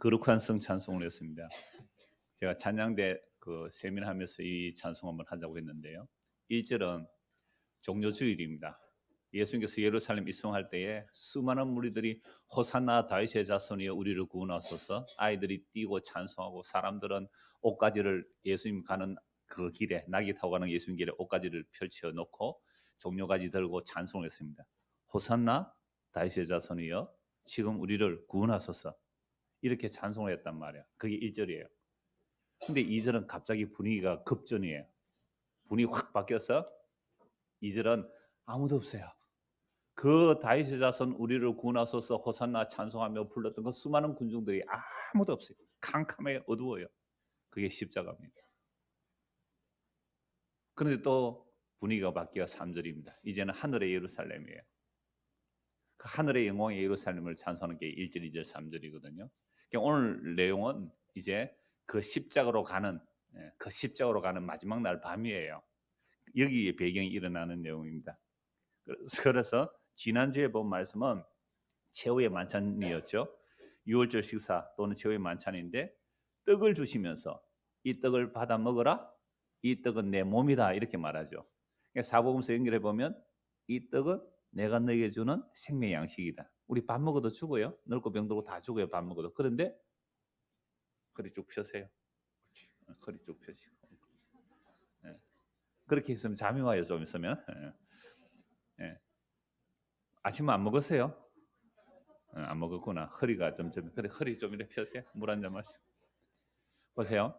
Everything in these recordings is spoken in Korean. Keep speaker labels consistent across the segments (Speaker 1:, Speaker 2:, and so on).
Speaker 1: 거룩한 성 찬송을 했습니다. 제가 찬양대 그 세미나하면서 이 찬송 한번 하자고 했는데요. 1절은 종료주일입니다. 예수님께서 예루살렘 입성할 때에 수많은 무리들이 호산나 다윗의 자손이여 우리를 구원하소서, 아이들이 뛰고 찬송하고 사람들은 옷가지를 예수님 가는 그 길에, 낙이 타고 가는 예수님 길에 옷가지를 펼쳐 놓고 종려가지 들고 찬송을 했습니다. 호산나 다윗의 자손이여 지금 우리를 구원하소서, 이렇게 찬송을 했단 말이에요. 그게 1절이에요. 근데 2절은 갑자기 분위기가 급전이에요. 분위기 확 바뀌어서 2절은 아무도 없어요. 그 다윗의 자손 우리를 구원하소서 호산나 찬송하며 불렀던 그 수많은 군중들이 아무도 없어요. 캄캄해 어두워요. 그게 십자가입니다. 그런데 또 분위기가 바뀌어 3절입니다. 이제는 하늘의 예루살렘이에요. 그 하늘의 영광의 예루살렘을 찬송하는 게 1절, 2절, 3절이거든요. 그러니까 오늘 내용은 이제 그 십자가로 가는 마지막 날 밤이에요. 여기에 배경이 일어나는 내용입니다. 그래서 지난주에 본 말씀은 최후의 만찬이었죠. 6월절 식사 또는 최후의 만찬인데, 떡을 주시면서 이 떡을 받아 먹어라, 이 떡은 내 몸이다, 이렇게 말하죠. 사복음서 연결해 보면 이 떡은 내가 너에게 주는 생명의 양식이다. 우리 밥 먹어도 죽어요. 늙고 병들고 다 죽어요, 밥 먹어도. 그런데 허리 쭉 펴세요. 허리 쭉 펴시고. 그렇게 있으면 잠이 와요, 좀 있으면. 아침 안 먹었어요? 안 먹었구나. 허리가 좀 그래, 허리 좀 이렇게 펴세요. 물 한 잔 마시고. 보세요.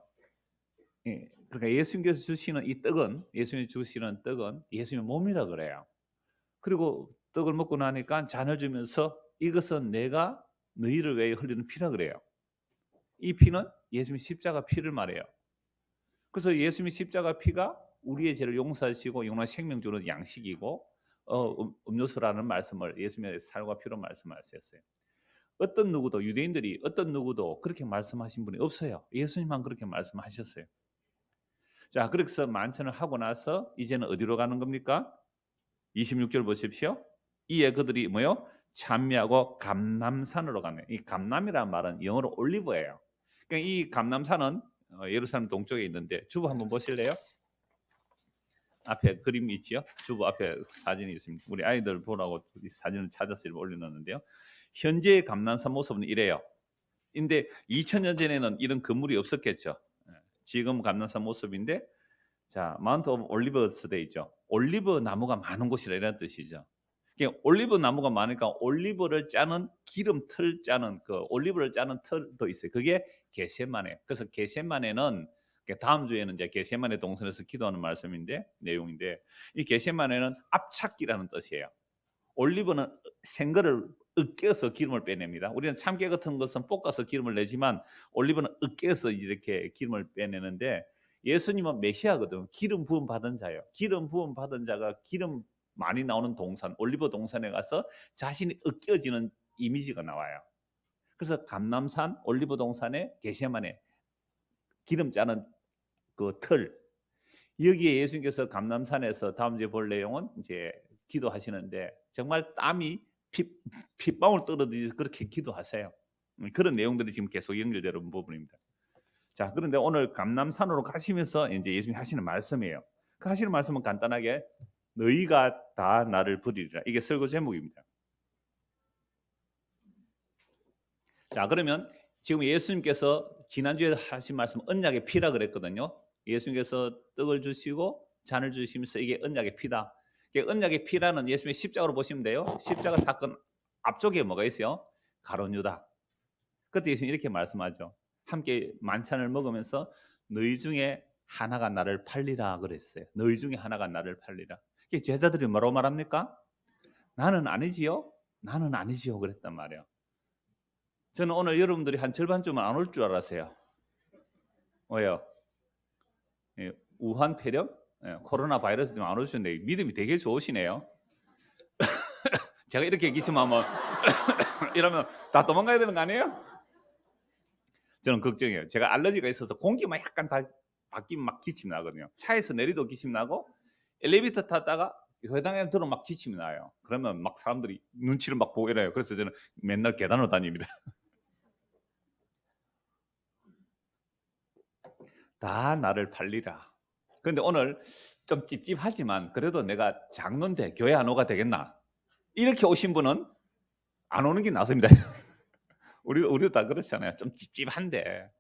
Speaker 1: 그러니까 예수님께서 주시는 이 떡은, 예수님이 주시는 떡은 예수님의 몸이라 그래요. 그리고 떡을 먹고 나니까 잔을 주면서 이것은 내가 너희를 위해 흘리는 피라 그래요. 이 피는 예수님의 십자가 피를 말해요. 그래서 예수님의 십자가 피가 우리의 죄를 용서하시고 영원한 생명 주는 양식이고, 음료수라는 말씀을 예수님의 살과 피로 말씀하셨어요. 어떤 누구도, 유대인들이 어떤 누구도 그렇게 말씀하신 분이 없어요. 예수님만 그렇게 말씀하셨어요. 자, 그래서 만찬을 하고 나서 이제는 어디로 가는 겁니까? 26절 보십시오. 이에 그들이 뭐요? 찬미하고 감람산으로 가네. 이 감람이라는 말은 영어로 올리브예요. 그러니까 이 감람산은 예루살렘 동쪽에 있는데, 주보 한번 보실래요? 앞에 그림이 있죠. 주보 앞에 사진이 있습니다. 우리 아이들 보라고 이 사진을 찾아서 올려놨는데요. 현재의 감람산 모습은 이래요. 근데 2000년 전에는 이런 건물이 없었겠죠. 지금 감람산 모습인데, 자, 마운트 오브 올리버스돼 있죠. 올리브 나무가 많은 곳이라 이런 뜻이죠. 그러니까 올리브 나무가 많으니까 올리브를 짜는 기름틀 짜는 그 올리브를 짜는 틀도 있어요. 그게 겟세마네. 그래서 겟세마네는 다음 주에는 이제 겟세마네 동산에서 기도하는 말씀인데, 내용인데, 이 겟세마네는 압착기라는 뜻이에요. 올리브는 생거를 으깨서 기름을 빼냅니다. 우리는 참깨 같은 것은 볶아서 기름을 내지만 올리브는 으깨서 이렇게 기름을 빼내는데, 예수님은 메시아거든. 기름 부음 받은 자예요. 기름 부음 받은 자가 기름 많이 나오는 동산, 올리브 동산에 가서 자신이 으깨어지는 이미지가 나와요. 그래서 감람산, 올리브 동산에 게세마네 기름 짜는 그 틀, 여기에 예수님께서 감람산에서 다음 주에 볼 내용은 이제 기도하시는데, 정말 땀이 핏방울 떨어지듯이 그렇게 기도하세요. 그런 내용들이 지금 계속 연결되는 부분입니다. 자, 그런데 오늘 감람산으로 가시면서 이제 예수님이 하시는 말씀이에요. 그 하시는 말씀은 간단하게 너희가 다 나를 부리리라. 이게 설교 제목입니다. 자, 그러면 지금 예수님께서 지난주에 하신 말씀 언약의 피라 그랬거든요. 예수님께서 떡을 주시고 잔을 주시면서 이게 언약의 피다. 언약의 피라는 예수님의 십자가로 보시면 돼요. 십자가 사건 앞쪽에 뭐가 있어요? 가룟 유다. 그때 예수님 이렇게 말씀하죠. 함께 만찬을 먹으면서 너희 중에 하나가 나를 팔리라 그랬어요. 너희 중에 하나가 나를 팔리라. 제자들이 뭐라고 말합니까? 나는 아니지요. 나는 아니지요. 그랬단 말이에요. 저는 오늘 여러분들이 한 절반쯤은 안 올 줄 알았어요. 왜요? 우한 폐렴? 코로나 바이러스 때문에 안 오셨는데 믿음이 되게 좋으시네요. 제가 이렇게 기침하면 이러면 다 도망가야 되는 거 아니에요? 저는 걱정해요. 제가 알러지가 있어서 공기만 약간 바뀌면 막 기침 나거든요. 차에서 내리도 기침 나고, 엘리베이터 타다가 회당에 들어 막 기침이 나요. 그러면 막 사람들이 눈치를 막 보고 이래요. 그래서 저는 맨날 계단으로 다닙니다. 다 나를 팔리라. 그런데 오늘 좀 찝찝하지만 그래도 내가 장로인데 교회 안 오가 되겠나? 이렇게 오신 분은 안 오는 게 낫습니다. 우리도 다 그렇잖아요. 좀 찝찝한데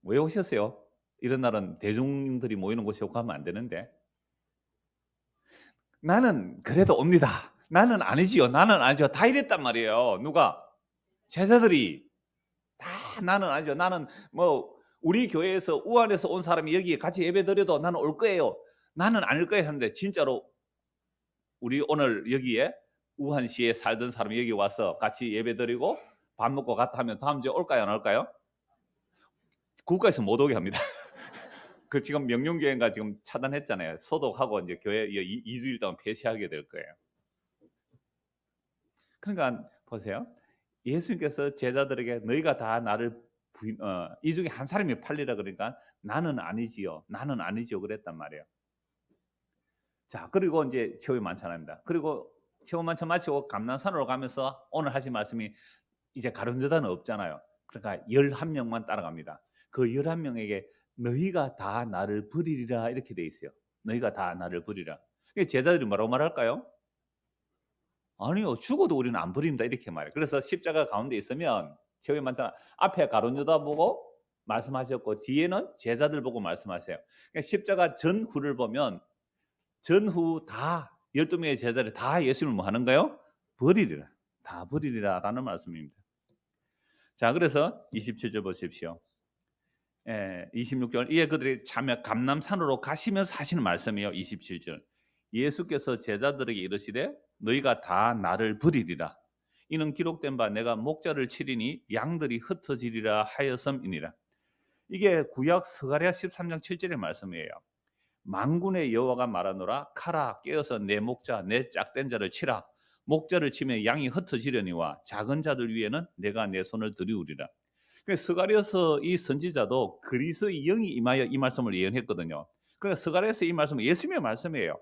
Speaker 1: 왜 오셨어요? 이런 날은 대중들이 모이는 곳에 오고 하면 안 되는데. 나는 그래도 옵니다. 나는 아니지요. 나는 아니죠. 다 이랬단 말이에요. 누가? 제자들이 다 나는 아니죠. 나는 뭐 우리 교회에서 우한에서 온 사람이 여기에 같이 예배 드려도 나는 올 거예요. 나는 아닐 거예요 하는데 진짜로 우리 오늘 여기에 우한시에 살던 사람이 여기 와서 같이 예배 드리고 밥 먹고 갔다 하면 다음 주에 올까요 안 올까요? 국가에서 못 오게 합니다. 그 지금 명륜교회가 지금 차단했잖아요. 소독하고 이제 교회 2주일 동안 폐쇄하게 될 거예요. 그러니까 보세요. 예수님께서 제자들에게 너희가 다 나를 이 중에 한 사람이 팔리라 그러니까 나는 아니지요. 나는 아니지요. 그랬단 말이에요. 자, 그리고 이제 체험이 만찬합니다. 그리고 체험 만찬 마치고 감난산으로 가면서 오늘 하신 말씀이 이제 가룟유다는 없잖아요. 그러니까 11명만 따라갑니다. 그 11명에게 너희가 다 나를 버리리라 이렇게 돼 있어요. 너희가 다 나를 버리라. 제자들이 뭐라고 말할까요? 아니요, 죽어도 우리는 안 버립니다 이렇게 말해요. 그래서 십자가 가운데 있으면 체험이 많잖아. 앞에 가룟유다 보고 말씀하셨고 뒤에는 제자들 보고 말씀하세요. 그러니까 십자가 전후를 보면 전후 다 12명의 제자들이 다 예수님을 뭐 하는가요? 버리리라. 다 버리리라 라는 말씀입니다. 자, 그래서 27절 보십시오. 26절 이에 그들이 참여 감람산으로 가시면서 하시는 말씀이에요. 27절 예수께서 제자들에게 이르시되 너희가 다 나를 버리리라. 이는 기록된 바 내가 목자를 치리니 양들이 흩어지리라 하였음이니라. 이게 구약 스가랴 13장 7절의 말씀이에요. 만군의 여호와가 말하노라 카라 깨어서 내 목자 내 짝된 자를 치라. 목자를 치면 양이 흩어지려니와 작은 자들 위에는 내가 내 손을 들이우리라. 스가랴서 이 선지자도 그리스도의 영이 임하여 이 말씀을 예언했거든요. 그러니까 스가랴서 이 말씀은 예수님의 말씀이에요.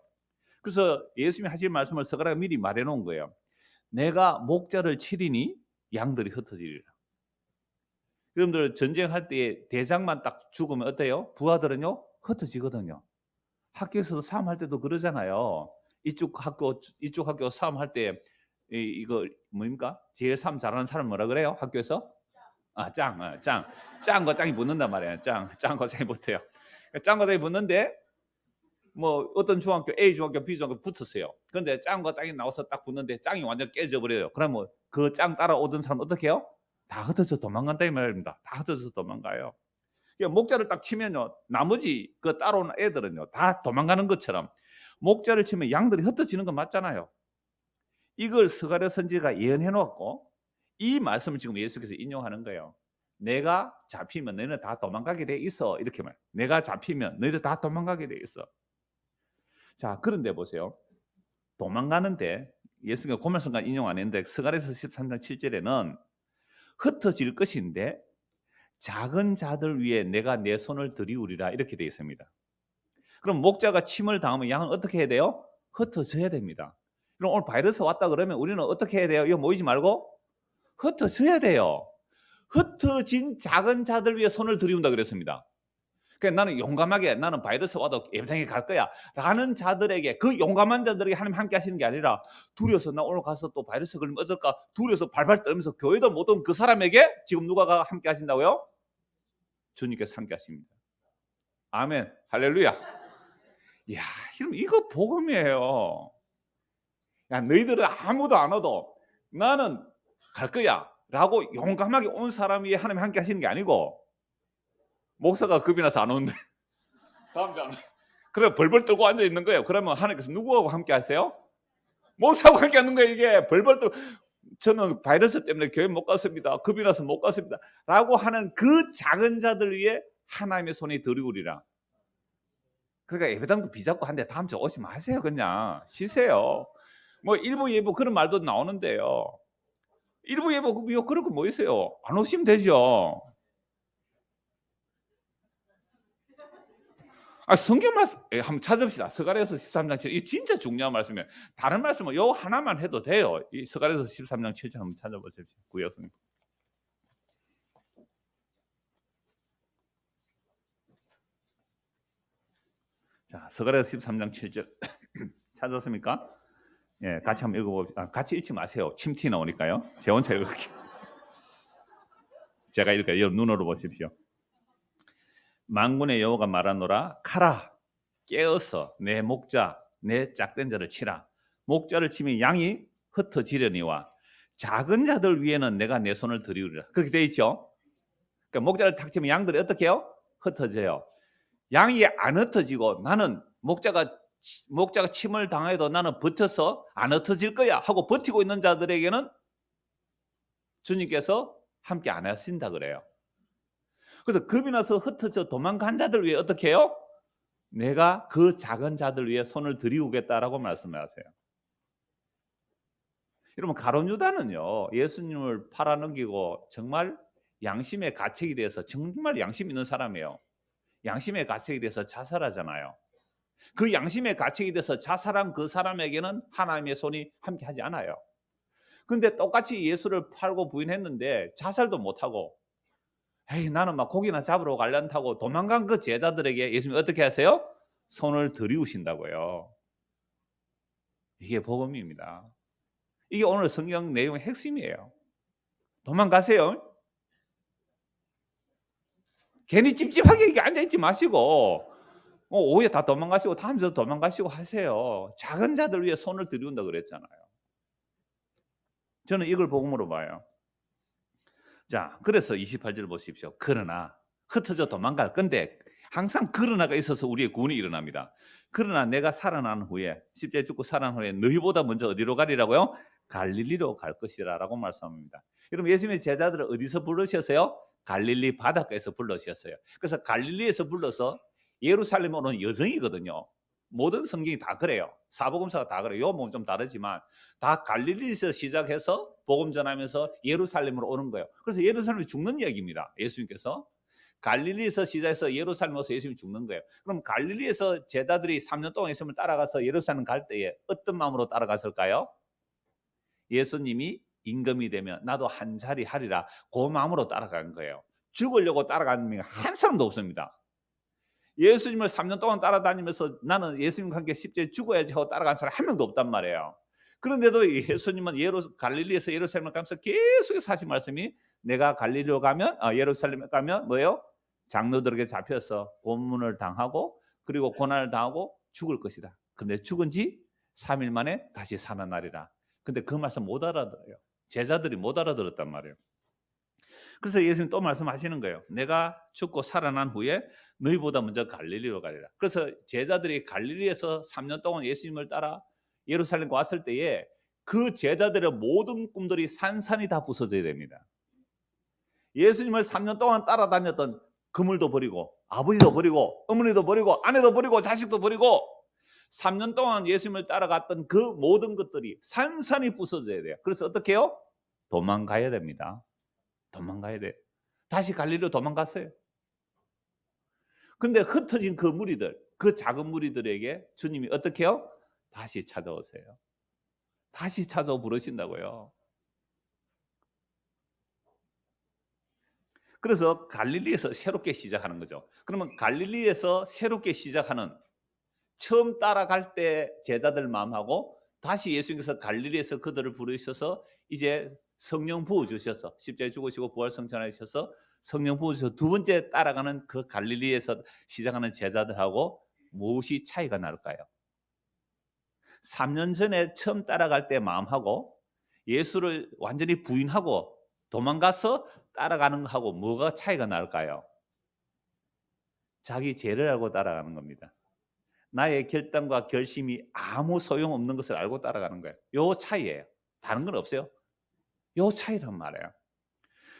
Speaker 1: 그래서 예수님이 하신 말씀을 스가랴가 미리 말해 놓은 거예요. 내가 목자를 치리니 양들이 흩어지리라. 여러분들 전쟁할 때 대장만 딱 죽으면 어때요? 부하들은요 흩어지거든요. 학교에서도 싸움할 때도 그러잖아요. 이쪽 학교 싸움할 때 이거 뭡니까? 제일 싸움 잘하는 사람 뭐라 그래요? 학교에서? 짱과 짱이 붙는단 말이에요. 짱과 짱이 붙어요. 짱과 짱이 붙는데 뭐 어떤 중학교 A 중학교 B 중학교 붙었어요. 그런데 짱과 짱이 나와서 딱 붙는데 짱이 완전 깨져버려요. 그러면 그 짱 따라오던 사람 어떻게 해요? 다 흩어져 도망간다 이 말입니다. 다 흩어져서 도망가요. 목자를 딱 치면요 나머지 그 따라오는 애들은요 다 도망가는 것처럼 목자를 치면 양들이 흩어지는 건 맞잖아요. 이걸 스가랴 선지자가 예언해 놓았고 이 말씀을 지금 예수께서 인용하는 거예요. 내가 잡히면 너희는 다 도망가게 돼 있어 이렇게 말. 내가 잡히면 너희들 다 도망가게 돼 있어. 자, 그런데 보세요. 도망가는데 예수가 그 말씀까지 인용 안 했는데 스가랴서 13장 7절에는 흩어질 것인데 작은 자들 위에 내가 내 손을 들이우리라 이렇게 되어 있습니다. 그럼 목자가 침을 당하면 양은 어떻게 해야 돼요? 흩어져야 됩니다. 그럼 오늘 바이러스 왔다 그러면 우리는 어떻게 해야 돼요? 이거 모이지 말고 흩어져야 돼요. 흩어진 작은 자들 위에 손을 들이운다 그랬습니다. 그러니까 나는 용감하게 나는 바이러스 와도 예배당에 갈 거야 라는 자들에게 그 용감한 자들에게 하나님 함께 하시는 게 아니라 두려워서 나 오늘 가서 또 바이러스 걸리면 어떨까 두려워서 발발 떨면서 교회도 못 온 그 사람에게 지금 누가 함께 하신다고요? 주님께서 함께 하십니다. 아멘 할렐루야. 이야 이거 복음이에요. 야, 너희들은 아무도 안 와도 나는 갈 거야 라고 용감하게 온 사람이 하나님 함께 하시는 게 아니고 목사가 겁이 나서 안 오는데 다음 주에 안 와. 그래 벌벌 떨고 앉아 있는 거예요. 그러면 하나님께서 누구하고 함께 하세요? 목사하고 함께 하는 거예요. 이게 벌벌 떨고 저는 바이러스 때문에 교회 못 갔습니다. 겁이 나서 못 갔습니다 라고 하는 그 작은 자들 위해 하나님의 손이 들이우리라. 그러니까 예배당도 비잡고 한데 다음 주에 오지 마세요. 그냥 쉬세요. 뭐 일부 예부 그런 말도 나오는데요. 일부 예부 그런 거 뭐 있어요? 안 오시면 되죠. 성경 말씀 한번 찾읍시다. 스가랴서 13장 7절. 이 진짜 중요한 말씀이에요. 다른 말씀은 요 하나만 해도 돼요. 이 스가랴서 13장 7절 한번 찾아보십시오. 구약성경. 자, 스가랴서 13장 7절 찾았습니까? 예, 같이 한번 읽어봅시다. 같이 읽지 마세요. 침티 나오니까요. 제 혼자 읽을게요. 제가 읽을게요. 여러분 눈으로 보십시오. 만군의 여호와가 말하노라. 가라, 깨어서 내 목자, 내 짝된 자를 치라. 목자를 치면 양이 흩어지려니와 작은 자들 위에는 내가 내 손을 들이우리라. 그렇게 돼 있죠. 그러니까 목자를 탁 치면 양들이 어떻게 해요? 흩어져요. 양이 안 흩어지고 나는 목자가 침을 당해도 나는 버텨서 안 흩어질 거야 하고 버티고 있는 자들에게는 주님께서 함께 안 하신다 그래요. 그래서 겁이 나서 흩어져 도망간 자들 위해 어떻게 해요? 내가 그 작은 자들 위해 손을 들이우겠다라고 말씀하세요. 여러분, 가룟 유다는요, 예수님을 팔아넘기고 정말 양심의 가책이 돼서 정말 양심 있는 사람이에요. 양심의 가책이 돼서 자살하잖아요. 그 양심의 가책이 돼서 자살한 그 사람에게는 하나님의 손이 함께 하지 않아요. 그런데 똑같이 예수를 팔고 부인했는데 자살도 못하고, 에이, 나는 막 고기나 잡으러 가려고 도망간 그 제자들에게 예수님이 어떻게 하세요? 손을 들이우신다고요. 이게 복음입니다. 이게 오늘 성경 내용의 핵심이에요. 도망가세요. 괜히 찝찝하게 앉아있지 마시고 오후에 다 도망가시고 다음에도 도망가시고 하세요. 작은 자들 위해 손을 들이운다 그랬잖아요. 저는 이걸 복음으로 봐요. 자, 그래서 28절 보십시오. 그러나 흩어져 도망갈 건데 항상 그러나가 있어서 우리의 구원이 일어납니다. 그러나 내가 살아난 후에 십자가에 죽고 살아난 후에 너희보다 먼저 어디로 가리라고요? 갈릴리로 갈 것이라 라고 말씀합니다. 여러분, 예수님의 제자들을 어디서 부르셨어요? 갈릴리 바닷가에서 불러주셨어요. 그래서 갈릴리에서 불러서 예루살렘 오는 여정이거든요. 모든 성경이 다 그래요. 사복음서가 다 그래요. 요 몸 좀 다르지만 다 갈릴리에서 시작해서 복음 전하면서 예루살렘으로 오는 거예요. 그래서 예루살렘이 죽는 이야기입니다. 예수님께서 갈릴리에서 시작해서 예루살렘 와서 예수님이 죽는 거예요. 그럼 갈릴리에서 제자들이 3년 동안 예수님을 따라가서 예루살렘 갈 때에 어떤 마음으로 따라갔을까요? 예수님이 임금이 되면 나도 한 자리 하리라, 그 마음으로 따라간 거예요. 죽으려고 따라가는 명 한 사람도 없습니다. 예수님을 3년 동안 따라다니면서 나는 예수님과 함께 십자가에 죽어야지 하고 따라간 사람 한 명도 없단 말이에요. 그런데도 예수님은 갈릴리에서 예루살렘을 가면서 계속해서 하신 말씀이 내가 갈릴리로 가면 예루살렘에 가면 뭐예요? 장로들에게 잡혀서 고문을 당하고 그리고 고난을 당하고 죽을 것이다. 근데 죽은 지 3일 만에 다시 살아나리라. 근데 그 말씀 못 알아들어요. 제자들이 못 알아들었단 말이에요. 그래서 예수님 또 말씀하시는 거예요. 내가 죽고 살아난 후에 너희보다 먼저 갈릴리로 가리라. 그래서 제자들이 갈릴리에서 3년 동안 예수님을 따라 예루살렘 왔을 때에 그 제자들의 모든 꿈들이 산산이 다 부서져야 됩니다. 예수님을 3년 동안 따라다녔던 그물도 버리고 아버지도 버리고 어머니도 버리고 아내도 버리고 자식도 버리고 3년 동안 예수님을 따라갔던 그 모든 것들이 산산이 부서져야 돼요. 그래서 어떻게 해요? 도망가야 됩니다. 도망가야 돼. 다시 갈릴리로 도망갔어요. 근데 흩어진 그 무리들, 그 작은 무리들에게 주님이 어떻게 해요? 다시 찾아오세요. 다시 찾아오 부르신다고요. 그래서 갈릴리에서 새롭게 시작하는 거죠. 그러면 갈릴리에서 새롭게 시작하는, 처음 따라갈 때 제자들 마음하고 다시 예수님께서 갈릴리에서 그들을 부르셔서 이제 성령 부어주셔서 십자가에 죽으시고 부활 성천하셔서 성령 부어주셔서 두 번째 따라가는 그 갈릴리에서 시작하는 제자들하고 무엇이 차이가 날까요? 3년 전에 처음 따라갈 때 마음하고 예수를 완전히 부인하고 도망가서 따라가는 거하고 뭐가 차이가 날까요? 자기 죄를 알고 따라가는 겁니다. 나의 결단과 결심이 아무 소용없는 것을 알고 따라가는 거예요. 요 차이예요. 다른 건 없어요. 요 차이란 말이에요.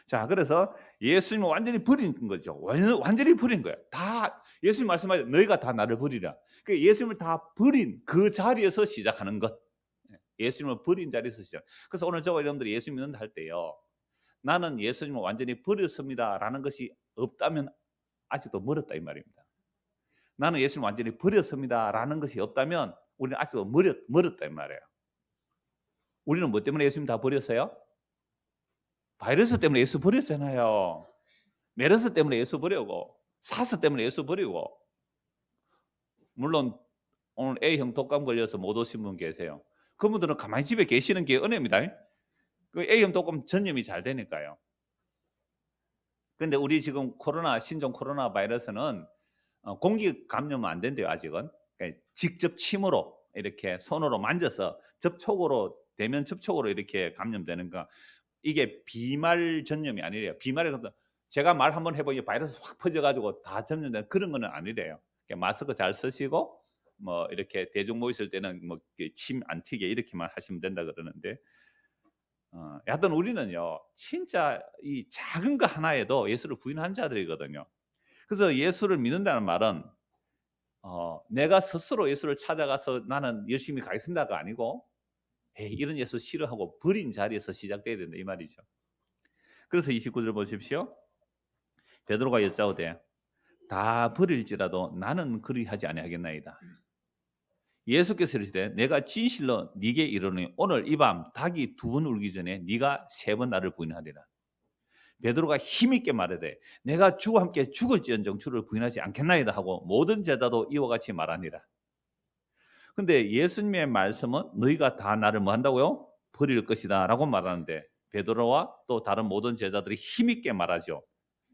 Speaker 1: 자, 그래서 예수님은 완전히 버린 거죠. 완전히 버린 거예요. 다 예수님 말씀하죠. 너희가 다 나를 버리라. 그러니까 예수님을 다 버린 그 자리에서 시작하는 것. 예수님을 버린 자리에서 시작. 그래서 오늘 저와 여러분들이 예수 믿는다 할 때요, 나는 예수님을 완전히 버렸습니다라는 것이 없다면 아직도 멀었다 이 말입니다. 나는 예수님을 완전히 버렸습니다라는 것이 없다면 우리는 아직도 멀었다 이 말이에요. 우리는 뭐 때문에 예수님 다 버렸어요? 바이러스 때문에 예수 버렸잖아요. 메르스 때문에 예수 버리고 사스 때문에 예수 버리고 물론 오늘 A형 독감 걸려서 못 오신 분 계세요. 그분들은 가만히 집에 계시는 게 은혜입니다. 그 A형 독감 전염이 잘 되니까요. 근데 우리 지금 신종 코로나 바이러스는 공기 감염은 안 된대요, 아직은. 그러니까 직접 침으로 이렇게 손으로 만져서 대면 접촉으로 이렇게 감염되는 거. 이게 비말 전염이 아니래요. 비말이 제가 말 한번 해보니 바이러스 확 퍼져가지고 다 전염되는 그런 거는 아니래요. 그러니까 마스크 잘 쓰시고 뭐 이렇게 대중 모였을 때는 뭐 침 안 튀게 이렇게만 하시면 된다 그러는데, 여하튼 우리는요 진짜 이 작은 거 하나에도 예수를 부인한 자들이거든요. 그래서 예수를 믿는다는 말은 내가 스스로 예수를 찾아가서 나는 열심히 가겠습니다가 아니고, 에이, 이런 예수 싫어하고 버린 자리에서 시작돼야 된다 이 말이죠. 그래서 29절 보십시오. 베드로가 여짜오되 다 버릴지라도 나는 그리하지 아니하겠나이다. 예수께서 이르시되 내가 진실로 네게 이르노니 오늘 이 밤 닭이 2번 울기 전에 네가 3번 나를 부인하리라. 베드로가 힘있게 말하되 내가 주와 함께 죽을지언정 주를 부인하지 않겠나이다 하고 모든 제자도 이와 같이 말하니라. 근데 예수님의 말씀은 너희가 다 나를 뭐 한다고요? 버릴 것이다 라고 말하는데, 베드로와 또 다른 모든 제자들이 힘있게 말하죠.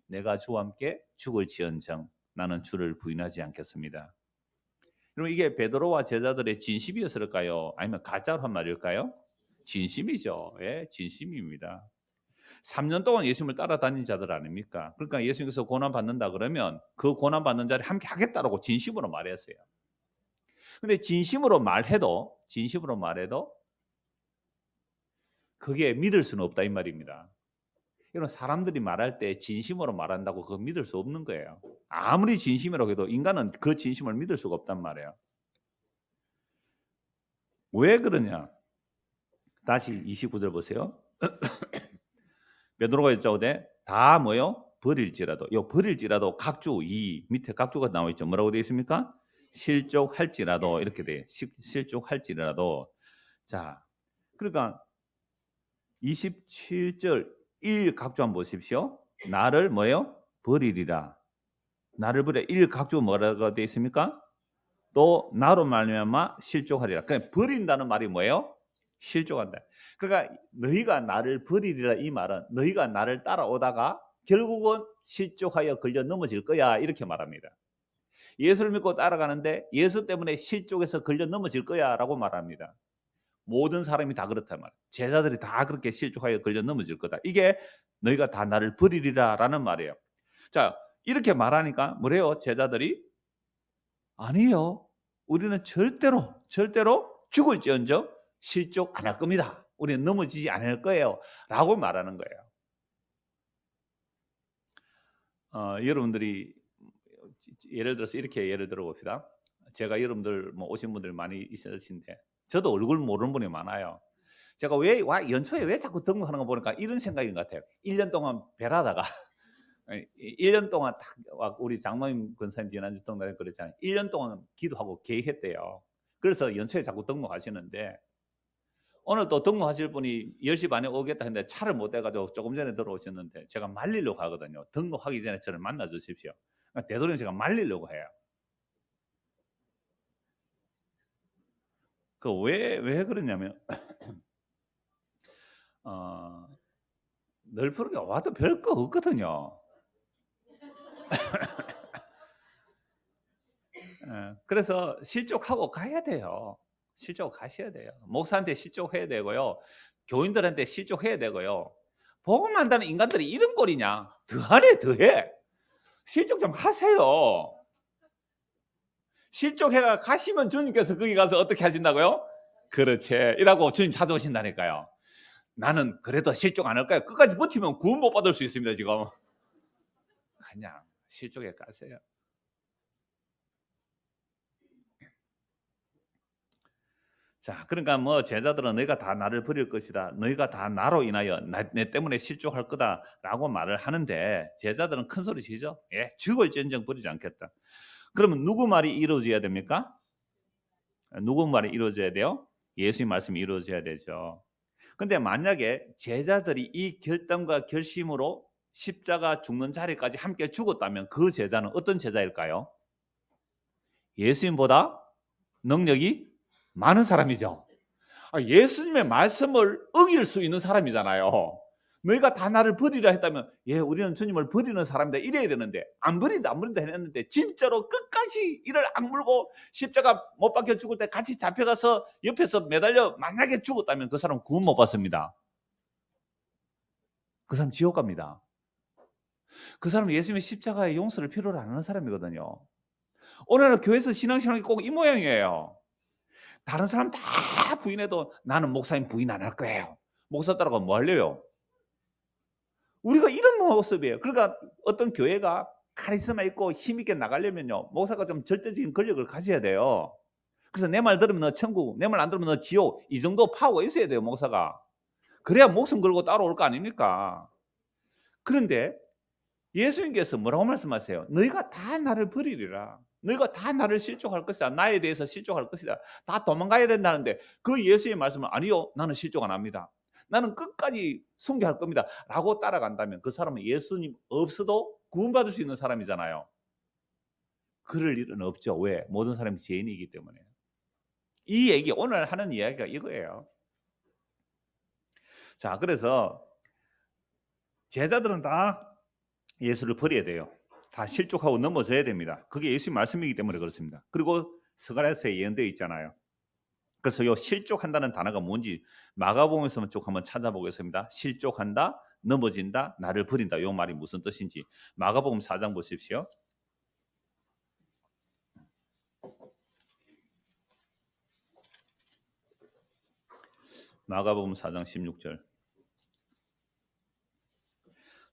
Speaker 1: 내가 주와 함께 죽을지언정 나는 주를 부인하지 않겠습니다. 그럼 이게 베드로와 제자들의 진심이었을까요? 아니면 가짜로 한 말일까요? 진심이죠. 예, 진심입니다. 3년 동안 예수님을 따라다닌 자들 아닙니까? 그러니까 예수님께서 고난 받는다 그러면 그 고난 받는 자를 함께 하겠다라고 진심으로 말했어요. 근데 진심으로 말해도 그게 믿을 수는 없다 이 말입니다. 이런 사람들이 말할 때 진심으로 말한다고 그거 믿을 수 없는 거예요. 아무리 진심이라고 해도 인간은 그 진심을 믿을 수가 없단 말이에요. 왜 그러냐? 다시 29절 보세요. 베드로가 여짜오되 다 뭐요? 버릴지라도. 요 버릴지라도 각주, 이 밑에 각주가 나와 있죠. 뭐라고 되어 있습니까? 실족할지라도 이렇게 돼. 실족할지라도. 자, 그러니까 27절 1 각주 한번 보십시오. 나를 뭐예요? 버리리라. 나를 버려. 1 각주 뭐라고 되어 있습니까? 또 나로 말미암아 실족하리라. 그냥 버린다는 말이 뭐예요? 실족한다. 그러니까 너희가 나를 버리리라 이 말은 너희가 나를 따라오다가 결국은 실족하여 걸려 넘어질 거야 이렇게 말합니다. 예수를 믿고 따라가는데 예수 때문에 실족해서 걸려 넘어질 거야 라고 말합니다. 모든 사람이 다 그렇단 말이에요. 제자들이 다 그렇게 실족하여 걸려 넘어질 거다. 이게 너희가 다 나를 버리리라 라는 말이에요. 자, 이렇게 말하니까 뭐래요? 제자들이 아니요. 우리는 절대로 죽을지언정 실족 안 할 겁니다. 우리는 넘어지지 않을 거예요. 라고 말하는 거예요. 여러분들이 예를 들어서 이렇게 예를 들어 봅시다. 제가 여러분들 뭐 오신 분들 많이 있으신데 저도 얼굴 모르는 분이 많아요. 제가 연초에 왜 자꾸 등록하는 거 보니까 이런 생각인 것 같아요. 1년 동안 벨하다가 1년 동안 딱 우리 장로님 권사님 지난주 등록에 그랬잖아요. 1년 동안 기도하고 계획했대요. 그래서 연초에 자꾸 등록하시는데 오늘 또 등록하실 분이 10시 반에 오겠다 했는데 차를 못 대가지고 조금 전에 들어오셨는데 제가 말리려고 하거든요. 등록하기 전에 저를 만나 주십시오. 그러니까 되도록 제가 말리려고 해요. 왜 그러냐면 널프르게 와도 별거 없거든요. 그래서 실족하고 가야 돼요. 실족하셔야 돼요. 목사한테 실족해야 되고요. 교인들한테 실족해야 되고요. 복음 안다는 인간들이 이런 꼴이냐? 더하래 더해. 실족 좀 하세요. 실족해가 가시면 주님께서 거기 가서 어떻게 하신다고요? 그렇지. 이라고 주님 찾아오신다니까요. 나는 그래도 실족 안 할 거야. 끝까지 버티면 구원 못 받을 수 있습니다. 지금 그냥 실족해 가세요. 자, 그러니까 뭐 제자들은 너희가 다 나를 버릴 것이다. 너희가 다 나로 인하여 내 때문에 실족할 거다라고 말을 하는데 제자들은 큰 소리 치죠. 예, 죽을지언정 버리지 않겠다. 그러면 누구 말이 이루어져야 됩니까? 누구 말이 이루어져야 돼요? 예수의 말씀이 이루어져야 되죠. 근데 만약에 제자들이 이 결단과 결심으로 십자가 죽는 자리까지 함께 죽었다면 그 제자는 어떤 제자일까요? 예수님보다 능력이 많은 사람이죠. 예수님의 말씀을 어길 수 있는 사람이잖아요. 너희가 다 나를 버리라 했다면 예, 우리는 주님을 버리는 사람이다 이래야 되는데 안 버린다 했는데 진짜로 끝까지 이를 악물고 십자가 못 박혀 죽을 때 같이 잡혀가서 옆에서 매달려 만약에 죽었다면 그 사람 구원 못 받습니다. 그 사람 지옥 갑니다. 그 사람은 예수님의 십자가의 용서를 필요로 안 하는 사람이거든요. 오늘은 교회에서 신앙생활이 꼭 이 모양이에요. 다른 사람 다 부인해도 나는 목사님 부인 안 할 거예요. 목사 따라가면 뭐 하려요? 우리가 이런 모습이에요. 그러니까 어떤 교회가 카리스마 있고 힘있게 나가려면요, 목사가 좀 절대적인 권력을 가져야 돼요. 그래서 내 말 들으면 너 천국, 내 말 안 들으면 너 지옥, 이 정도 파워가 있어야 돼요, 목사가. 그래야 목숨 걸고 따라올 거 아닙니까? 그런데 예수님께서 뭐라고 말씀하세요? 너희가 다 나를 버리리라. 너희가 다 나를 실족할 것이다. 나에 대해서 실족할 것이다. 다 도망가야 된다는데 그 예수의 말씀은 아니요, 나는 실족 안 합니다. 나는 끝까지 순교할 겁니다. 라고 따라간다면 그 사람은 예수님 없어도 구원받을 수 있는 사람이잖아요. 그럴 일은 없죠. 왜? 모든 사람이 죄인이기 때문에. 이 얘기, 오늘 하는 이야기가 이거예요. 자, 그래서 제자들은 다 예수를 버려야 돼요. 다 실족하고 넘어져야 됩니다. 그게 예수님 말씀이기 때문에 그렇습니다. 그리고 스가랴서에 예언되어 있잖아요. 그래서 이 실족한다는 단어가 뭔지 마가복음에서 쭉 한번 찾아보겠습니다. 실족한다, 넘어진다, 나를 버린다. 이 말이 무슨 뜻인지 마가복음 4장 보십시오. 마가복음 4장 16절.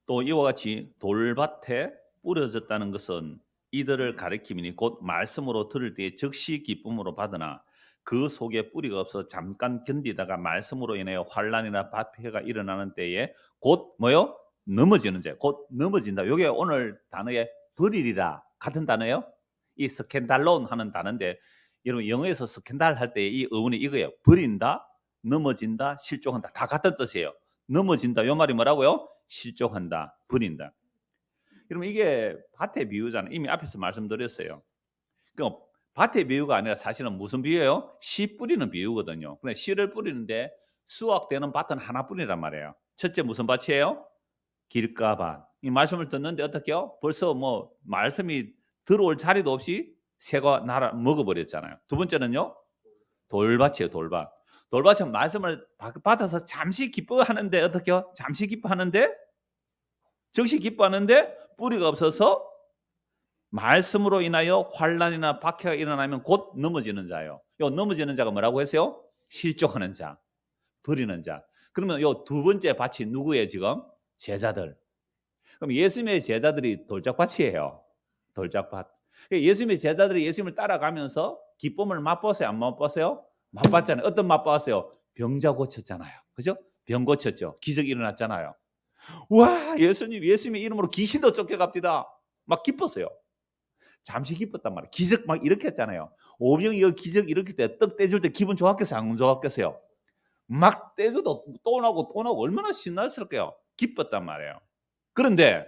Speaker 1: 또 이와 같이 돌밭에 뿌려졌다는 것은 이들을 가리킴이니 곧 말씀으로 들을 때에 즉시 기쁨으로 받으나 그 속에 뿌리가 없어 잠깐 견디다가 말씀으로 인하여 환난이나 박해가 일어나는 때에 곧 뭐요? 넘어지는 자, 곧 넘어진다. 이게 오늘 단어의 버리리라 같은 단어예요. 이 스캔달론 하는 단어인데 여러분 영어에서 스캔달 할 때 이 어원이 이거예요. 버린다, 넘어진다, 실족한다. 다 같은 뜻이에요. 넘어진다. 이 말이 뭐라고요? 실족한다, 버린다. 여러분 이게 밭의 비유잖아요. 이미 앞에서 말씀드렸어요. 그럼 밭의 비유가 아니라 사실은 무슨 비유예요? 씨 뿌리는 비유거든요. 근데 씨를 뿌리는데 수확되는 밭은 하나뿐이란 말이에요. 첫째 무슨 밭이에요? 길가밭. 이 말씀을 듣는데 어떻게요? 벌써 뭐 말씀이 들어올 자리도 없이 새가 날아 먹어버렸잖아요. 두 번째는요, 돌밭이에요. 돌밭. 돌밭은 말씀을 받아서 잠시 기뻐하는데 어떻게요? 잠시 기뻐하는데 즉시 기뻐하는데 뿌리가 없어서 말씀으로 인하여 환난이나 박해가 일어나면 곧 넘어지는 자예요. 요 넘어지는 자가 뭐라고 했어요? 실족하는 자, 버리는 자. 그러면 요 두 번째 밭이 누구예요 지금? 제자들. 그럼 예수님의 제자들이 돌짝밭이에요. 돌짝밭. 예수님의 제자들이 예수님을 따라가면서 기쁨을 맛봤어요? 안 맛봤어요? 맛봤잖아요. 어떤 맛봤어요? 병자 고쳤잖아요. 그죠? 병 고쳤죠. 기적이 일어났잖아요. 와, 예수님의 이름으로 귀신도 쫓겨갑니다. 막 기뻤어요. 잠시 기뻤단 말이에요. 기적 막 이렇게 했잖아요. 오병이 기적 이렇게 때 떡 떼줄 때 기분 좋았겠어요? 안 좋았겠어요? 막 떼줘도 또 나고 얼마나 신났을까요? 기뻤단 말이에요. 그런데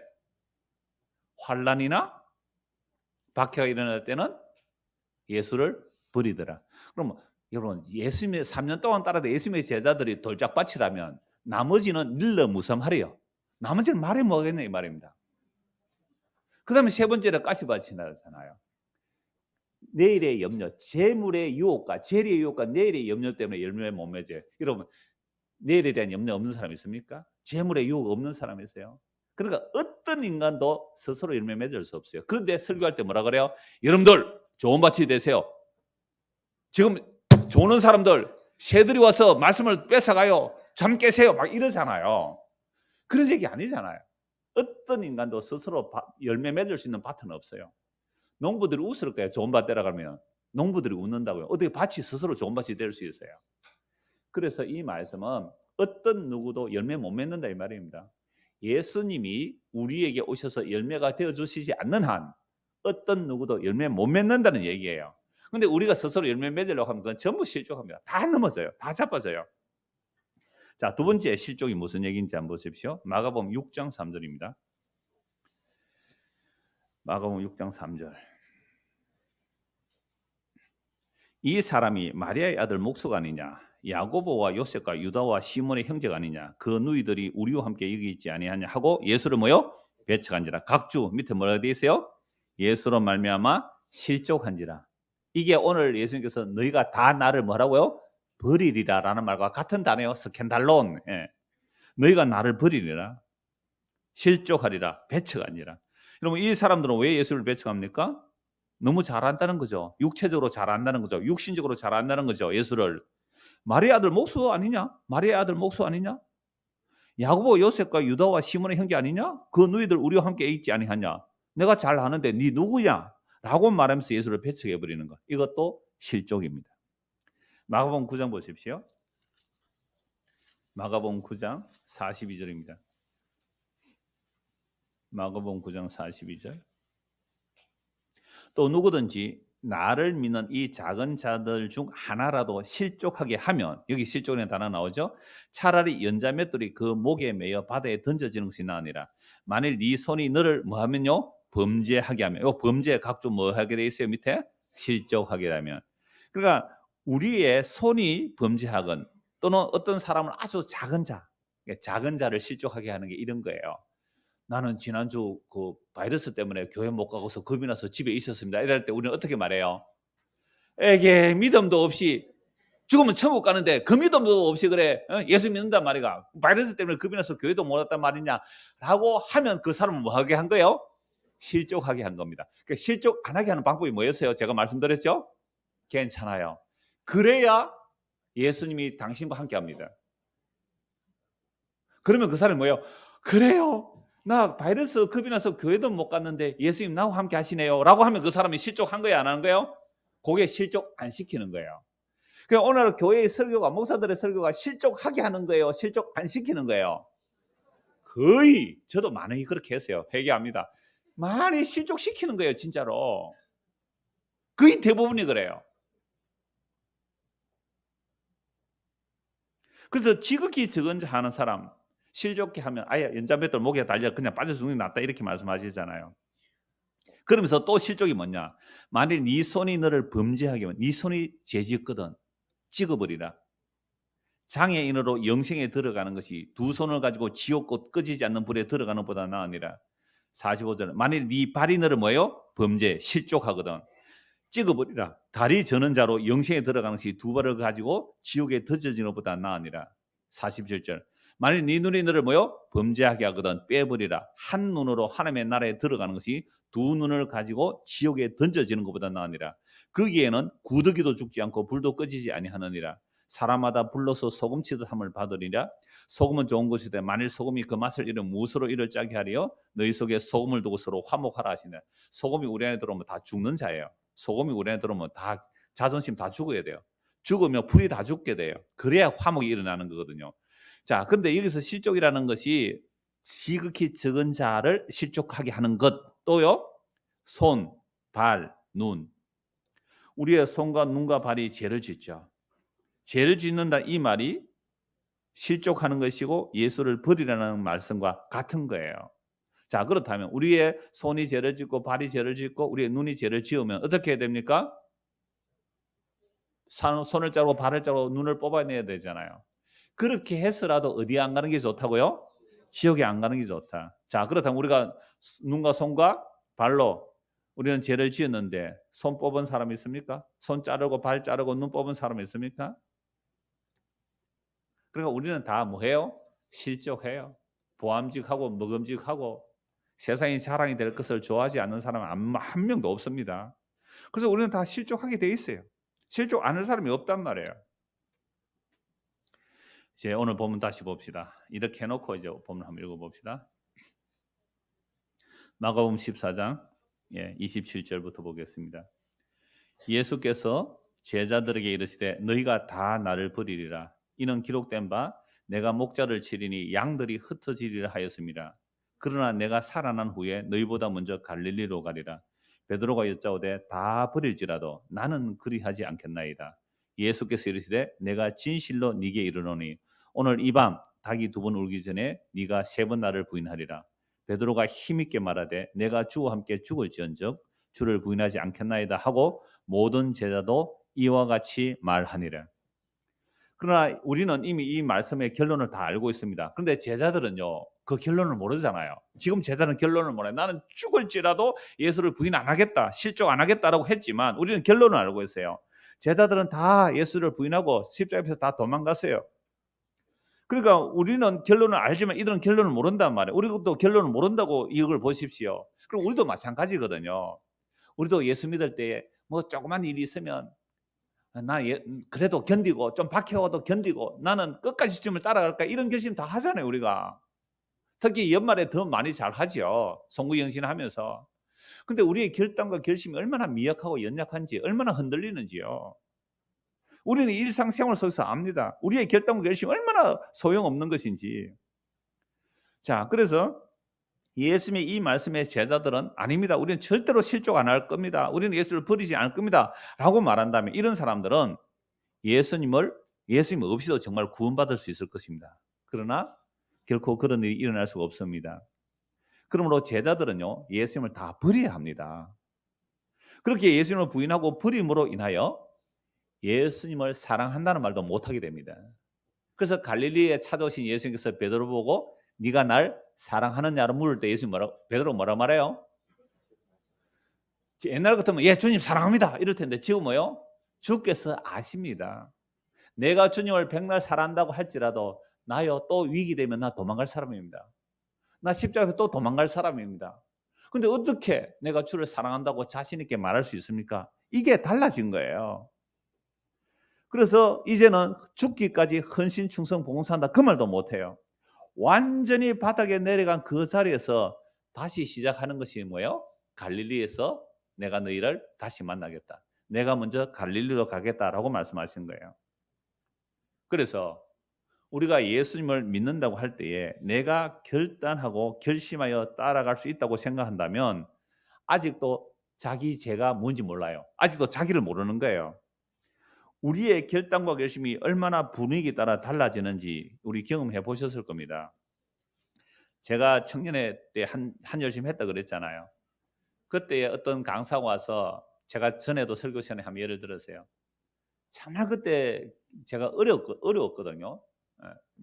Speaker 1: 환난이나 박해가 일어날 때는 예수를 버리더라. 그럼 여러분 예수님의 3년 동안 따라다 예수님의 제자들이 돌짝밭이라면 나머지는 일러 무섬하래요. 나머지는 말해 뭐겠네 이 말입니다. 그 다음에 세 번째로 가시밭이잖아요. 내일의 염려, 재물의 유혹과 재리의 유혹과 내일의 염려 때문에 열매 못 맺어요. 여러분 내일에 대한 염려 없는 사람 있습니까? 재물의 유혹 없는 사람 있어요? 그러니까 어떤 인간도 스스로 열매 맺을 수 없어요. 그런데 설교할 때 뭐라 그래요? 여러분들 좋은 밭이 되세요. 지금 조는 사람들 새들이 와서 말씀을 뺏어가요. 잠 깨세요. 막 이러잖아요. 그런 얘기 아니잖아요. 어떤 인간도 스스로 열매 맺을 수 있는 밭은 없어요. 농부들이 웃을 거예요. 좋은 밭 데려가면 농부들이 웃는다고요. 어떻게 밭이 스스로 좋은 밭이 될 수 있어요? 그래서 이 말씀은 어떤 누구도 열매 못 맺는다 이 말입니다. 예수님이 우리에게 오셔서 열매가 되어주시지 않는 한 어떤 누구도 열매 못 맺는다는 얘기예요. 근데 우리가 스스로 열매 맺으려고 하면 그건 전부 실족합니다. 다 넘어져요. 다 자빠져요. 자, 두 번째 실족이 무슨 얘기인지 한번 보십시오. 마가복음 6장 3절입니다. 마가복음 6장 3절. 이 사람이 마리아의 아들 목수가 아니냐? 야고보와 요셉과 유다와 시몬의 형제가 아니냐? 그 누이들이 우리와 함께 여기 있지 아니하냐? 하고 예수를 뭐요? 배척한지라. 각주 밑에 뭐라고 되어 있어요? 예수로 말미암아 실족한지라. 이게 오늘 예수님께서 너희가 다 나를 뭐라고요? 버리리라라는 말과 같은 단어예요. 스캔달론. 예. 너희가 나를 버리리라. 실족하리라. 배척하니라. 여러분 이 사람들은 왜 예수를 배척합니까? 너무 잘한다는 거죠. 육체적으로 잘한다는 거죠. 육신적으로 잘한다는 거죠. 예수를. 마리아 아들 목수 아니냐? 마리아 아들 목수 아니냐? 야고보 요셉과 유다와 시몬의 형제 아니냐? 그 너희들 우리와 함께 있지 아니하냐? 내가 잘 아는데 네 누구냐? 라고 말하면서 예수를 배척해 버리는 것. 이것도 실족입니다. 마가복음 9장 보십시오. 마가복음 9장 42절입니다. 마가복음 9장 42절. 또 누구든지 나를 믿는 이 작은 자들 중 하나라도 실족하게 하면, 여기 실족이라는 단어 나오죠. 차라리 연자맷돌이 그 목에 매여 바다에 던져지는 것이 나으니라. 만일 네 손이 너를 뭐하면요? 범죄하게 하면. 요 범죄 각종 뭐 하게 돼 있어요? 밑에 실족하게 하면. 그러니까 우리의 손이 범죄하건 또는 어떤 사람은 아주 작은 자, 작은 자를 실족하게 하는 게 이런 거예요. 나는 지난주 그 바이러스 때문에 교회 못 가고서 겁이 나서 집에 있었습니다. 이럴 때 우리는 어떻게 말해요? 에게 믿음도 없이 죽으면 천국 가는데 그 믿음도 없이 그래 예수 믿는단 말이가 바이러스 때문에 겁이 나서 교회도 못 왔단 말이냐 라고 하면 그 사람은 뭐 하게 한 거예요? 실족하게 한 겁니다. 그러니까 실족 안 하게 하는 방법이 뭐였어요? 제가 말씀드렸죠? 괜찮아요. 그래야 예수님이 당신과 함께 합니다. 그러면 그 사람이 뭐예요? 그래요. 나 바이러스 겁이 나서 교회도 못 갔는데 예수님 나와 함께 하시네요. 라고 하면 그 사람이 실족한 거예요? 안 하는 거예요? 그게 실족 안 시키는 거예요. 그러니까 오늘 교회의 설교가, 목사들의 설교가 실족하게 하는 거예요? 실족 안 시키는 거예요? 거의, 저도 많이 그렇게 했어요. 회개합니다. 많이 실족시키는 거예요, 진짜로. 거의 대부분이 그래요. 그래서 지극히 적은 자 하는 사람, 실족해 하면 아예 연자맷돌 목에 달려 그냥 빠져 죽는 게 낫다 이렇게 말씀하시잖아요. 그러면서 또 실족이 뭐냐? 만일 네 손이 너를 범죄하게 하면 네 손이 죄짓거든 찍어버리라. 장애인으로 영생에 들어가는 것이 두 손을 가지고 지옥꽃 꺼지지 않는 불에 들어가는 보다 나으니라. 45절. 만일 네 발이 너를 뭐예요? 범죄, 실족하거든 찍어버리라. 다리 저는 자로 영생에 들어가는 것이 두 발을 가지고 지옥에 던져지는 것보다 나으니라. 47절. 만일 네 눈이 너를 뭐요? 범죄하게 하거든 빼버리라. 한 눈으로 하나님의 나라에 들어가는 것이 두 눈을 가지고 지옥에 던져지는 것보다 나으니라. 거기에는 구더기도 죽지 않고 불도 꺼지지 아니하느니라. 사람마다 불러서 소금치듯 함을 받으리라. 소금은 좋은 것이되 만일 소금이 그 맛을 잃으면 무엇으로 이를 짜게 하리요? 너희 속에 소금을 두고 서로 화목하라 하시네. 소금이 우리 안에 들어오면 다 죽는 자예요. 소금이 우리 안에 들어오면 다 자존심 다 죽어야 돼요. 죽으면 풀이 다 죽게 돼요. 그래야 화목이 일어나는 거거든요. 자, 그런데 여기서 실족이라는 것이 지극히 적은 자를 실족하게 하는 것 또요. 손, 발, 눈. 우리의 손과 눈과 발이 죄를 짓죠. 죄를 짓는다 이 말이 실족하는 것이고 예수를 버리라는 말씀과 같은 거예요. 자, 그렇다면 우리의 손이 죄를 짓고 발이 죄를 짓고 우리의 눈이 죄를 지으면 어떻게 해야 됩니까? 손을 자르고 발을 자르고 눈을 뽑아내야 되잖아요. 그렇게 해서라도 어디 안 가는 게 좋다고요? 지옥에 안 가는 게 좋다. 자, 그렇다면 우리가 눈과 손과 발로 우리는 죄를 지었는데 손 뽑은 사람이 있습니까? 손 자르고 발 자르고 눈 뽑은 사람이 있습니까? 그러니까 우리는 다 뭐해요? 실족해요. 보암직하고 먹음직하고 세상이 자랑이 될 것을 좋아하지 않는 사람은 한 명도 없습니다. 그래서 우리는 다 실족하게 돼 있어요. 실족 않을 사람이 없단 말이에요. 이제 오늘 본문 다시 봅시다. 이렇게 해놓고 이제 본문 한번 읽어봅시다. 마가복음 14장 27절부터 보겠습니다. 예수께서 제자들에게 이르시되 너희가 다 나를 버리리라. 이는 기록된 바 내가 목자를 치리니 양들이 흩어지리라 하였습니다. 그러나 내가 살아난 후에 너희보다 먼저 갈릴리로 가리라. 베드로가 여짜오되 다 버릴지라도 나는 그리하지 않겠나이다. 예수께서 이르시되 내가 진실로 네게 이르노니 오늘 이 밤 닭이 두 번 울기 전에 네가 세 번 나를 부인하리라. 베드로가 힘있게 말하되 내가 주와 함께 죽을지언정 주를 부인하지 않겠나이다 하고 모든 제자도 이와 같이 말하니라. 그러나 우리는 이미 이 말씀의 결론을 다 알고 있습니다. 그런데 제자들은요, 그 결론을 모르잖아요. 지금 제자는 결론을 몰라요. 나는 죽을지라도 예수를 부인 안 하겠다, 실족 안 하겠다라고 했지만 우리는 결론을 알고 있어요. 제자들은 다 예수를 부인하고 십자가 앞에서 다 도망갔어요. 그러니까 우리는 결론을 알지만 이들은 결론을 모른단 말이에요. 우리도 결론을 모른다고 이걸 보십시오. 그럼 우리도 마찬가지거든요. 우리도 예수 믿을 때 뭐 조그만 일이 있으면 그래도 견디고 좀 박해와도 견디고 나는 끝까지 주님을 따라갈까 이런 결심 다 하잖아요. 우리가 특히 연말에 더 많이 잘 하죠. 송구영신하면서. 근데 우리의 결단과 결심이 얼마나 미약하고 연약한지, 얼마나 흔들리는지요. 우리는 일상생활 속에서 압니다. 우리의 결단과 결심이 얼마나 소용없는 것인지. 자, 그래서 예수님의 이 말씀의 제자들은 아닙니다. 우리는 절대로 실족 안 할 겁니다. 우리는 예수를 버리지 않을 겁니다. 라고 말한다면 이런 사람들은 예수님 없이도 정말 구원받을 수 있을 것입니다. 그러나 결코 그런 일이 일어날 수가 없습니다. 그러므로 제자들은요, 예수님을 다 버려야 합니다. 그렇게 예수님을 부인하고 버림으로 인하여 예수님을 사랑한다는 말도 못하게 됩니다. 그래서 갈릴리에 찾아오신 예수님께서 베드로 보고 네가 날 사랑하느냐고 물을 때 베드로 뭐라 말해요? 옛날 같으면 예 주님 사랑합니다 이럴 텐데 지금 뭐요? 주께서 아십니다. 내가 주님을 백날 사랑한다고 할지라도 나요 또 위기 되면 나 도망갈 사람입니다. 나 십자가에서 또 도망갈 사람입니다. 근데 어떻게 내가 주를 사랑한다고 자신 있게 말할 수 있습니까? 이게 달라진 거예요. 그래서 이제는 죽기까지 헌신 충성 봉사한다 그 말도 못해요. 완전히 바닥에 내려간 그 자리에서 다시 시작하는 것이 뭐예요? 갈릴리에서 내가 너희를 다시 만나겠다. 내가 먼저 갈릴리로 가겠다라고 말씀하신 거예요. 그래서 우리가 예수님을 믿는다고 할 때에 내가 결단하고 결심하여 따라갈 수 있다고 생각한다면 아직도 자기 죄가 뭔지 몰라요. 아직도 자기를 모르는 거예요. 우리의 결단과 결심이 얼마나 분위기에 따라 달라지는지 우리 경험해 보셨을 겁니다. 제가 청년회 때 한 열심히 했다 그랬잖아요. 그때 어떤 강사가 와서 제가 전에도 설교 시간에 한번 예를 들었어요. 정말 그때 제가 어려웠거든요.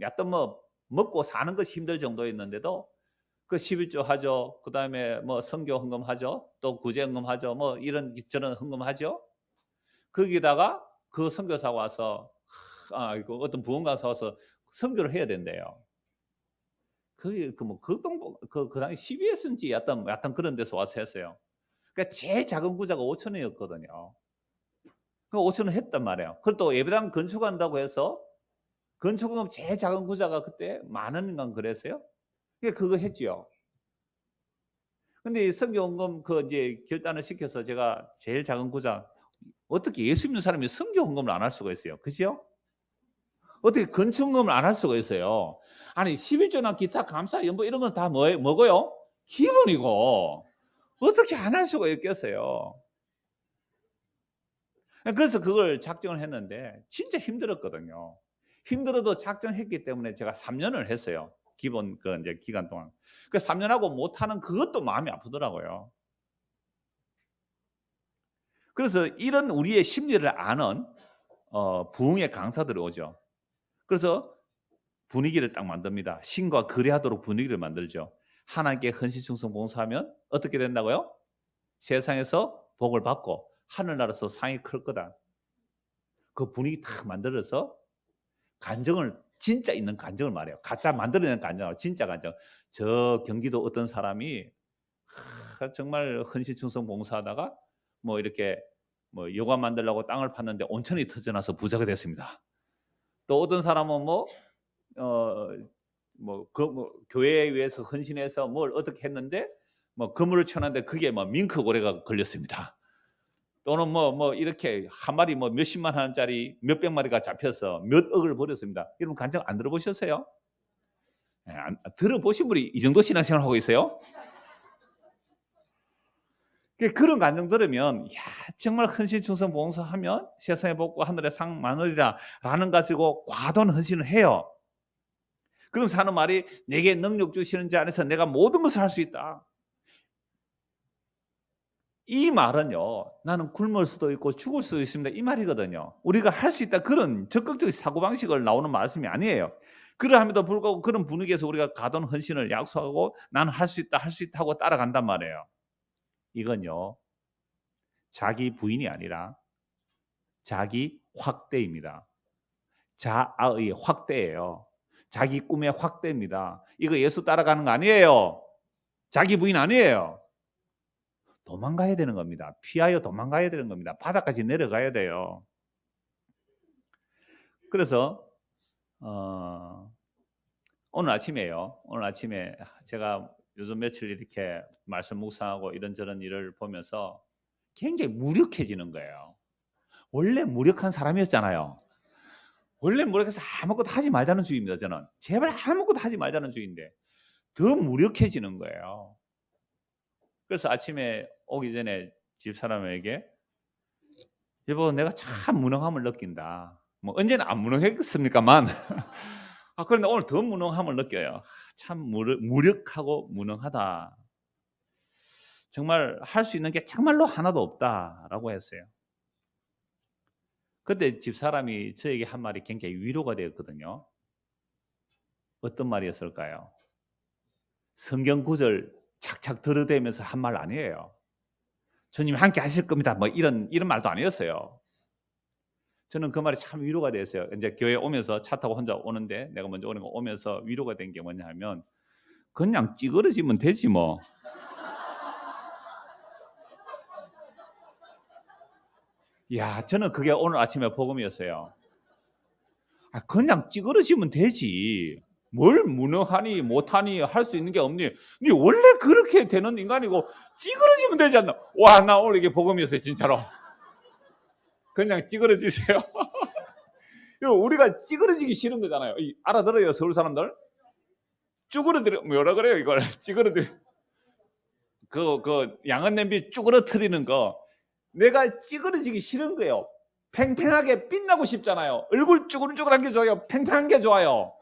Speaker 1: 약간 뭐 먹고 사는 것이 힘들 정도였는데도 그 11조 하죠. 그 다음에 뭐 선교 헌금하죠. 또 구제 헌금하죠. 뭐 이런 저런 헌금하죠. 거기다가 그 선교사가 와서 어떤 부흥 강사 와서 선교를 해야 된대요. 그게 그 당시 CBS인지 약간 그런 데서 와서 했어요. 그러니까 제일 작은 구자가 5,000원이었거든요. 그 5,000원 했단 말이에요. 그리고 또 예배당 건축한다고 해서 건축금 제일 작은 구자가 그때 10,000원인가 그랬어요. 그거 했지요. 근데 선교헌금 이제 결단을 시켜서 제가 제일 작은 구자 어떻게 예수 믿는 사람이 선교헌금을 안 할 수가 있어요. 그죠? 어떻게 건축금을 안 할 수가 있어요. 아니 11조나 기타 감사 연보 이런 건 다 뭐고요? 기본이고 어떻게 안 할 수가 있겠어요. 그래서 그걸 작정을 했는데 진짜 힘들었거든요. 힘들어도 작정했기 때문에 제가 3년을 했어요. 기본 이제 기간 동안. 그 3년하고 못하는 그것도 마음이 아프더라고요. 그래서 이런 우리의 심리를 아는 부흥의 강사들이 오죠. 그래서 분위기를 딱 만듭니다. 신과 거래하도록 분위기를 만들죠. 하나님께 헌신 충성 봉사하면 어떻게 된다고요? 세상에서 복을 받고 하늘나라에서 상이 클 거다. 그 분위기 딱 만들어서 간정을 진짜 있는 간정을 말해요. 가짜 만들어내는 간정, 진짜 간정. 저 경기도 어떤 사람이 정말 헌신 충성 봉사하다가 뭐 이렇게 뭐 여관 만들려고 땅을 팠는데 온천이 터져나서 부자가 됐습니다. 또 어떤 사람은 교회에 위해서 헌신해서 뭘 어떻게 했는데 뭐 그물을 쳐놨는데 그게 뭐 밍크 고래가 걸렸습니다. 또는 이렇게 한 마리 몇십만 원짜리 몇백 마리가 잡혀서 몇 억을 벌였습니다. 여러분 간증 안 들어보셨어요? 네, 들어보신 분이 이 정도 신앙생활 하고 있어요? 그런 간증 들으면 정말 헌신 충성 봉사하면 세상에 복과 하늘에 상 많으리라 라는 가지고 과도한 헌신을 해요. 그럼 하는 말이 내게 능력 주시는 자 안에서 내가 모든 것을 할 수 있다. 이 말은요, 나는 굶을 수도 있고 죽을 수도 있습니다, 이 말이거든요. 우리가 할 수 있다, 그런 적극적인 사고방식을 나오는 말씀이 아니에요. 그러함에도 불구하고 그런 분위기에서 우리가 가던 헌신을 약속하고 나는 할 수 있다, 할 수 있다 하고 따라간단 말이에요. 이건요, 자기 부인이 아니라 자기 확대입니다. 자아의 확대예요. 자기 꿈의 확대입니다. 이거 예수 따라가는 거 아니에요. 자기 부인 아니에요. 도망가야 되는 겁니다. 피하여 도망가야 되는 겁니다. 바닥까지 내려가야 돼요. 그래서 오늘 아침에요. 오늘 아침에 제가 요즘 며칠 이렇게 말씀 묵상하고 이런저런 일을 보면서 굉장히 무력해지는 거예요. 원래 무력한 사람이었잖아요. 원래 무력해서 아무것도 하지 말자는 주의입니다. 저는 제발 아무것도 하지 말자는 주의인데 더 무력해지는 거예요. 그래서 아침에 오기 전에 집사람에게 여보, 내가 참 무능함을 느낀다. 뭐 언제나 안 무능했습니까만 그런데 오늘 더 무능함을 느껴요. 참 무력하고 무능하다. 정말 할 수 있는 게 정말로 하나도 없다라고 했어요. 그때 집사람이 저에게 한 말이 굉장히 위로가 되었거든요. 어떤 말이었을까요? 성경 구절 착착 들어대면서 한 말 아니에요. 주님 함께 하실 겁니다. 뭐 이런 말도 아니었어요. 저는 그 말이 참 위로가 됐어요. 이제 교회 오면서 차 타고 혼자 오는데 내가 먼저 오는 거 오면서 위로가 된 게 뭐냐 하면 그냥 찌그러지면 되지 뭐. 야, 저는 그게 오늘 아침에 복음이었어요. 그냥 찌그러지면 되지. 뭘 무능하니 못하니 할 수 있는 게 없니? 니 원래 그렇게 되는 인간이고 찌그러지면 되지 않나? 와, 나 오늘 이게 복음이었어요, 진짜로. 그냥 찌그러지세요. 우리가 찌그러지기 싫은 거잖아요. 알아들어요, 서울 사람들? 쭈그러뜨려 뭐라 그래요, 이걸? 찌그러뜨려. 그 양은 냄비 쭈그러뜨리는 거. 내가 찌그러지기 싫은 거예요. 팽팽하게 빛나고 싶잖아요. 얼굴 쭈글쭈글한 게 좋아요. 팽팽한 게 좋아요.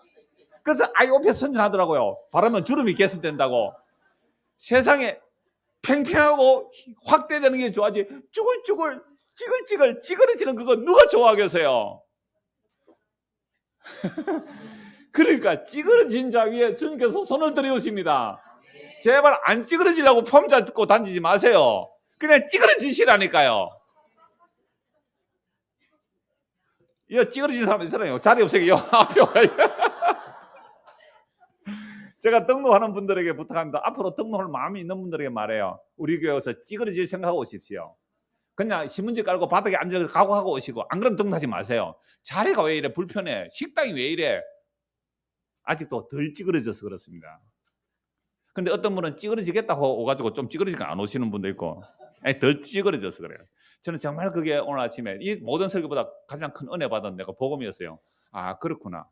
Speaker 1: 그래서 아이오피아 선전하더라고요. 바르면 주름이 개선된다고. 세상에 팽팽하고 확대되는 게 좋아지 쭈글쭈글 찌글찌글 찌그러지는 그거 누가 좋아하겠어요? 그러니까 찌그러진 자 위에 주님께서 손을 들이우십니다. 제발 안 찌그러지려고 폼 잡고 다니지 마세요. 그냥 찌그러지시라니까요. 이 찌그러진 사람 있잖아요. 자리 없어요. 앞에 와요. 제가 등록하는 분들에게 부탁합니다. 앞으로 등록할 마음이 있는 분들에게 말해요. 우리 교회에서 찌그러질 생각하고 오십시오. 그냥 신문지 깔고 바닥에 앉아서 각오하고 오시고, 안 그러면 등록하지 마세요. 자리가 왜 이래 불편해? 식당이 왜 이래? 아직도 덜 찌그러져서 그렇습니다. 근데 어떤 분은 찌그러지겠다고 오가지고 좀 찌그러지니까 안 오시는 분도 있고, 덜 찌그러져서 그래요. 저는 정말 그게 오늘 아침에 이 모든 설교보다 가장 큰 은혜 받은 내가 복음이었어요. 아, 그렇구나.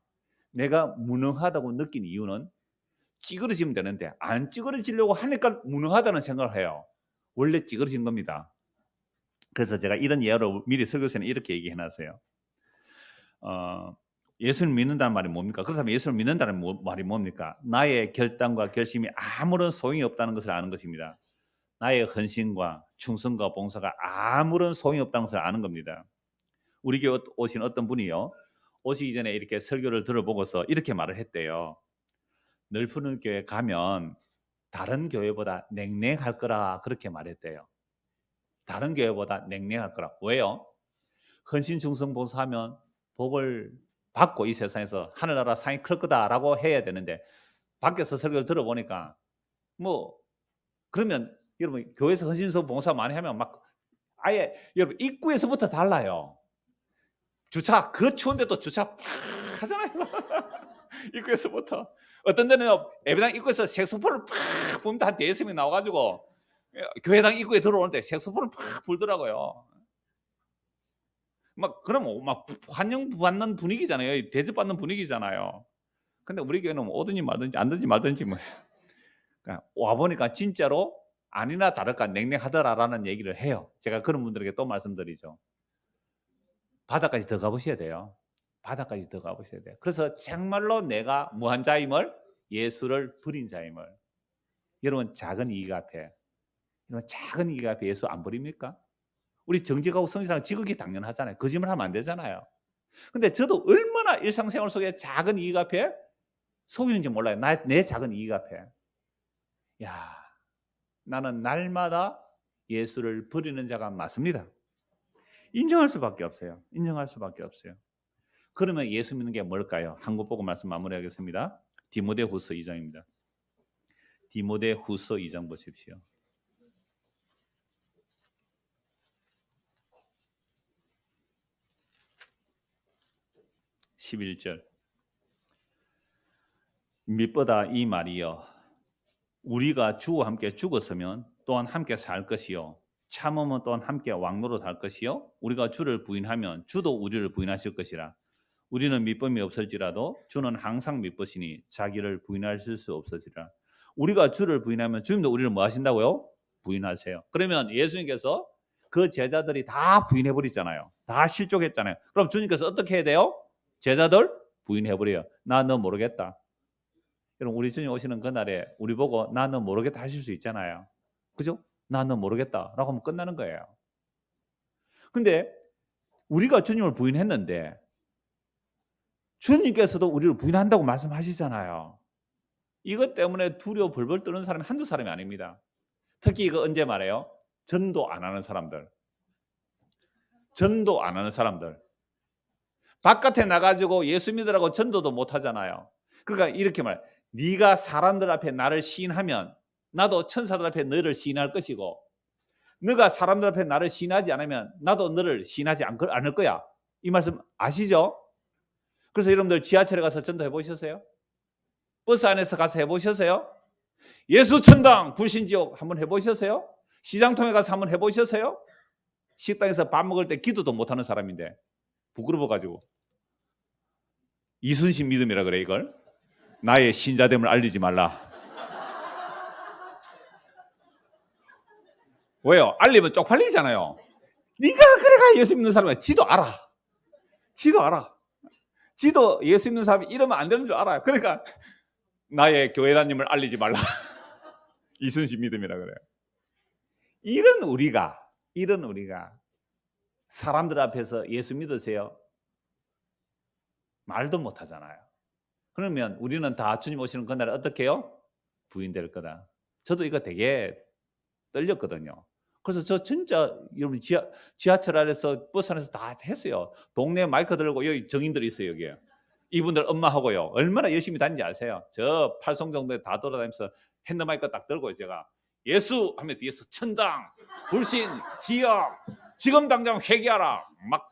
Speaker 1: 내가 무능하다고 느낀 이유는 찌그러지면 되는데 안 찌그러지려고 하니까 무능하다는 생각을 해요. 원래 찌그러진 겁니다. 그래서 제가 이런 예를 미리 설교서에 이렇게 얘기해놨어요. 예수를 믿는다는 말이 뭡니까? 그렇다면 예수를 믿는다는 말이 뭡니까? 나의 결단과 결심이 아무런 소용이 없다는 것을 아는 것입니다. 나의 헌신과 충성과 봉사가 아무런 소용이 없다는 것을 아는 겁니다. 우리 교회 오신 어떤 분이요, 오시기 전에 이렇게 설교를 들어보고서 이렇게 말을 했대요. 넓은 교회 가면 다른 교회보다 냉랭할 거라, 그렇게 말했대요. 다른 교회보다 냉랭할 거라. 왜요? 헌신 충성 봉사하면 복을 받고 이 세상에서 하늘나라 상이 클 거다라고 해야 되는데, 밖에서 설교를 들어보니까 뭐 그러면 여러분 교회에서 헌신 충성 봉사 많이 하면 막 아예 여러분 입구에서부터 달라요. 주차 그 추운데 또 주차 팍 하잖아요. 입구에서부터. 어떤 데는 예배당 입구에서 색소폰을 팍 불면 한 4-5명 나와가지고 교회당 입구에 들어오는데 색소폰을 팍 불더라고요. 막 그러면 막 환영받는 분위기잖아요. 대접받는 분위기잖아요. 근데 우리 교회는 뭐 오든지 말든지 안든지 말든지 뭐 그러니까 와 보니까 진짜로 아니나 다를까 냉랭하더라라는 얘기를 해요. 제가 그런 분들에게 또 말씀드리죠. 바다까지 더 가보셔야 돼요. 바다까지 더 가보셔야 돼요. 그래서 정말로 내가 무한 자임을, 예수를 버린 자임을, 여러분 작은 이익 앞에 이런 작은 이익 앞에 예수 안 버립니까? 우리 정직하고 성실하고 지극히 당연하잖아요. 거짓말하면 안 되잖아요. 근데 저도 얼마나 일상생활 속에 작은 이익 앞에 속이는지 몰라요. 내 작은 이익 앞에. 야, 나는 날마다 예수를 버리는 자가 맞습니다. 인정할 수밖에 없어요. 인정할 수밖에 없어요. 그러면 예수 믿는 게 뭘까요? 한국 보고 말씀 마무리하겠습니다. 디모데후서 2장입니다. 디모데후서 2장 보십시오. 11절. 밑보다 이 말이여 우리가 주와 함께 죽었으면 또한 함께 살 것이요 참으면 또한 함께 왕노릇 할 것이요 우리가 주를 부인하면 주도 우리를 부인하실 것이라. 우리는 밑범이 없을지라도 주는 항상 밑보시니 자기를 부인하실 수 없으시라. 우리가 주를 부인하면 주님도 우리를 뭐 하신다고요? 부인하세요. 그러면 예수님께서 그 제자들이 다 부인해버리잖아요. 다 실족했잖아요. 그럼 주님께서 어떻게 해야 돼요? 제자들 부인해버려요. 나 너 모르겠다. 여러분 우리 주님 오시는 그날에 우리 보고 나 너 모르겠다 하실 수 있잖아요. 그죠? 나 너 모르겠다 라고 하면 끝나는 거예요. 근데 우리가 주님을 부인했는데 주님께서도 우리를 부인한다고 말씀하시잖아요. 이것 때문에 두려워 벌벌 떠는 사람이 한두 사람이 아닙니다. 특히 이거 언제 말해요? 전도 안 하는 사람들. 전도 안 하는 사람들. 바깥에 나가지고 예수 믿으라고 전도도 못 하잖아요. 그러니까 이렇게 말해요. 네가 사람들 앞에 나를 시인하면 나도 천사들 앞에 너를 시인할 것이고 너가 사람들 앞에 나를 시인하지 않으면 나도 너를 시인하지 않을 거야. 이 말씀 아시죠? 그래서 여러분들 지하철에 가서 전도해 보셨어요? 버스 안에서 가서 해보셨어요? 예수 천당 불신지옥 한번 해보셨어요? 시장통에 가서 한번 해보셨어요? 식당에서 밥 먹을 때 기도도 못하는 사람인데 부끄러워가지고 이순신 믿음이라 그래 이걸. 나의 신자됨을 알리지 말라. 왜요? 알리면 쪽팔리잖아요. 네가 그래가 예수 믿는 사람이야. 지도 알아. 지도 예수 믿는 사람이 이러면 안 되는 줄 알아요. 그러니까 나의 교회 다님을 알리지 말라. 이순신 믿음이라 그래요. 이런 우리가 사람들 앞에서 예수 믿으세요? 말도 못 하잖아요. 그러면 우리는 다 주님 오시는 그날에 어떻게 해요? 부인될 거다. 저도 이거 되게 떨렸거든요. 그래서 저 진짜 여러분 지하철 안에서 버스 안에서 다 했어요. 동네 마이크 들고 여기 정인들이 있어요. 여기에. 이분들 엄마하고요. 얼마나 열심히 다니는지 아세요? 저 팔성 정도에 다 돌아다니면서 핸드마이크 딱 들고 제가 예수 하면 뒤에서 천당, 불신, 지역, 지금 당장 회개하라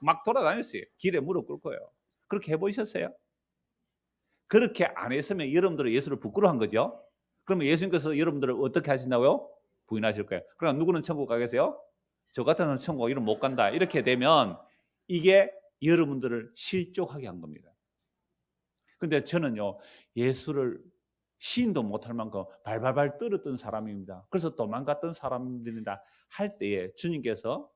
Speaker 1: 막 돌아다녔어요. 길에 무릎 꿇고요. 그렇게 해보셨어요? 그렇게 안 했으면 여러분들은 예수를 부끄러워한 거죠. 그러면 예수님께서 여러분들을 어떻게 하신다고요? 부인하실 거예요. 그럼 누구는 천국 가겠어요? 저 같은 사람은 천국 이런 못 간다. 이렇게 되면 이게 여러분들을 실족하게 한 겁니다. 근데 저는요 예수를 시인도 못할 만큼 발발발 떨었던 사람입니다. 그래서 도망갔던 사람들이다 할 때에 주님께서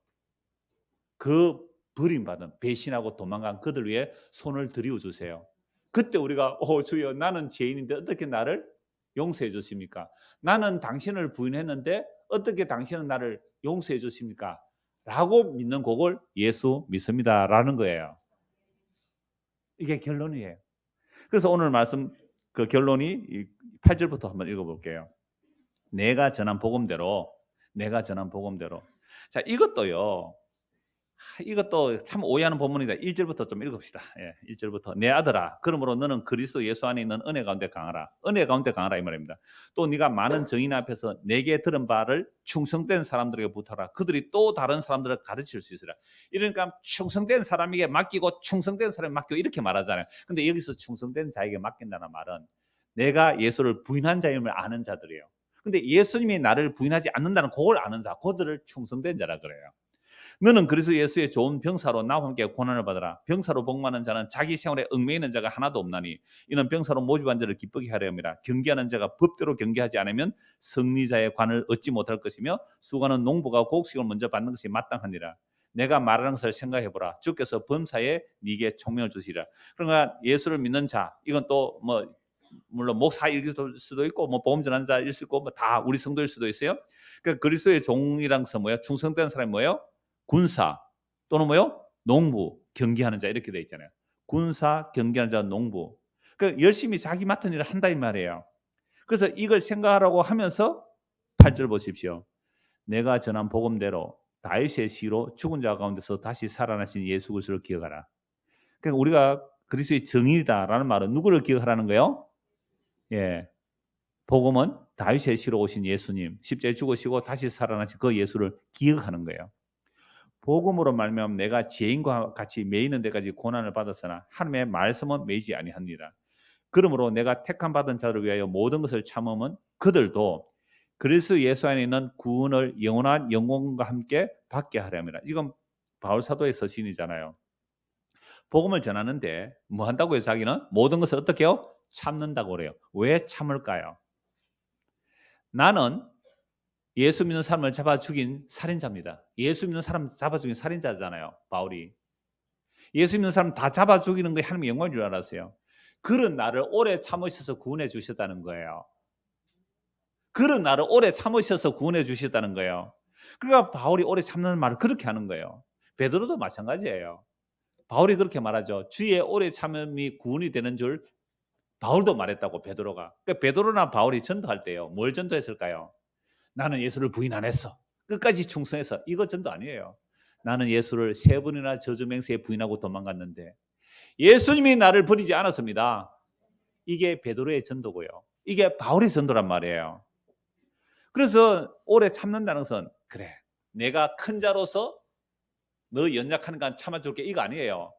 Speaker 1: 그 버림받은 배신하고 도망간 그들 위해 손을 들이워 주세요. 그때 우리가 주여 나는 죄인인데 어떻게 나를 용서해 주십니까? 나는 당신을 부인했는데 어떻게 당신은 나를 용서해 주십니까? 라고 믿는 곡을 예수 믿습니다 라는 거예요. 이게 결론이에요. 그래서 오늘 말씀 그 결론이 8절부터 한번 읽어볼게요. 내가 전한 복음대로 자 이것도 참 오해하는 본문이다. 1절부터 좀 읽읍시다. 1절부터 내 아들아 그러므로 너는 그리스도 예수 안에 있는 은혜 가운데 강하라. 은혜 가운데 강하라 이 말입니다. 또 네가 많은 정인 앞에서 내게 들은 바를 충성된 사람들에게 부탁하라. 그들이 또 다른 사람들을 가르칠 수 있으라. 이러니까 충성된 사람에게 맡기고 충성된 사람에게 맡기고 이렇게 말하잖아요. 근데 여기서 충성된 자에게 맡긴다는 말은 내가 예수를 부인한 자임을 아는 자들이에요. 근데 예수님이 나를 부인하지 않는다는 그걸 아는 자, 그들을 충성된 자라 그래요. 너는 그리스도 예수의 좋은 병사로 나와 함께 고난을 받으라. 병사로 복받는 자는 자기 생활에 얽매이는 자가 하나도 없나니 이는 병사로 모집한 자를 기쁘게 하려 함이라. 경계하는 자가 법대로 경계하지 않으면 승리자의 관을 얻지 못할 것이며 수고하는 농부가 곡식을 먼저 받는 것이 마땅하니라. 내가 말하는 것을 생각해보라. 주께서 범사에 네게 총명을 주시리라. 그러니까 예수를 믿는 자, 이건 또 뭐 물론 목사일 수도 있고 뭐 보험 전환자일 수도 있고 뭐 다 우리 성도일 수도 있어요. 그러니까 그리스도의 종이란 것은 뭐예요? 충성된 사람이 뭐예요? 군사 또는 뭐예요? 농부, 경기하는 자 이렇게 돼 있잖아요. 군사, 경기하는 자, 농부. 그러니까 열심히 자기 맡은 일을 한다 이 말이에요. 그래서 이걸 생각하라고 하면서 8절 보십시오. 내가 전한 복음대로 다윗의 시로 죽은 자 가운데서 다시 살아나신 예수 그리스도를 기억하라. 그러니까 우리가 그리스도의 정의다라는 말은 누구를 기억하라는 거예요? 예, 복음은 다윗의 시로 오신 예수님, 십자가에 죽으시고 다시 살아나신 그 예수를 기억하는 거예요. 복음으로 말미암아 내가 죄인과 같이 매이는 데까지 고난을 받았으나 하나님의 말씀은 매이지 아니합니다. 그러므로 내가 택함 받은 자를 위하여 모든 것을 참음은 그들도 그리스도 예수 안에 있는 구원을 영원한 영광과 함께 받게 하려 합니다. 이건 바울 사도의 서신이잖아요. 복음을 전하는데 뭐 한다고요? 자기는 모든 것을 어떻게 해요? 참는다고 그래요. 왜 참을까요? 나는 예수 믿는 사람을 잡아 죽인 살인자입니다. 예수 믿는 사람 잡아 죽인 살인자잖아요. 바울이. 예수 믿는 사람 다 잡아 죽이는 게 하나님의 영광인 줄 알았어요. 그런 나를 오래 참으셔서 구원해 주셨다는 거예요. 그런 나를 오래 참으셔서 구원해 주셨다는 거예요. 그러니까 바울이 오래 참는 말을 그렇게 하는 거예요. 베드로도 마찬가지예요. 바울이 그렇게 말하죠. 주의 오래 참음이 구원이 되는 줄 바울도 말했다고 베드로가. 그러니까 베드로나 바울이 전도할 때요. 뭘 전도했을까요? 나는 예수를 부인 안 했어. 끝까지 충성해서. 이거 전도 아니에요. 나는 예수를 3번이나 저주맹세에 부인하고 도망갔는데 예수님이 나를 버리지 않았습니다. 이게 베드로의 전도고요. 이게 바울의 전도란 말이에요. 그래서 오래 참는다는 것은 그래 내가 큰 자로서 너 연약하니까 참아줄게 이거 아니에요.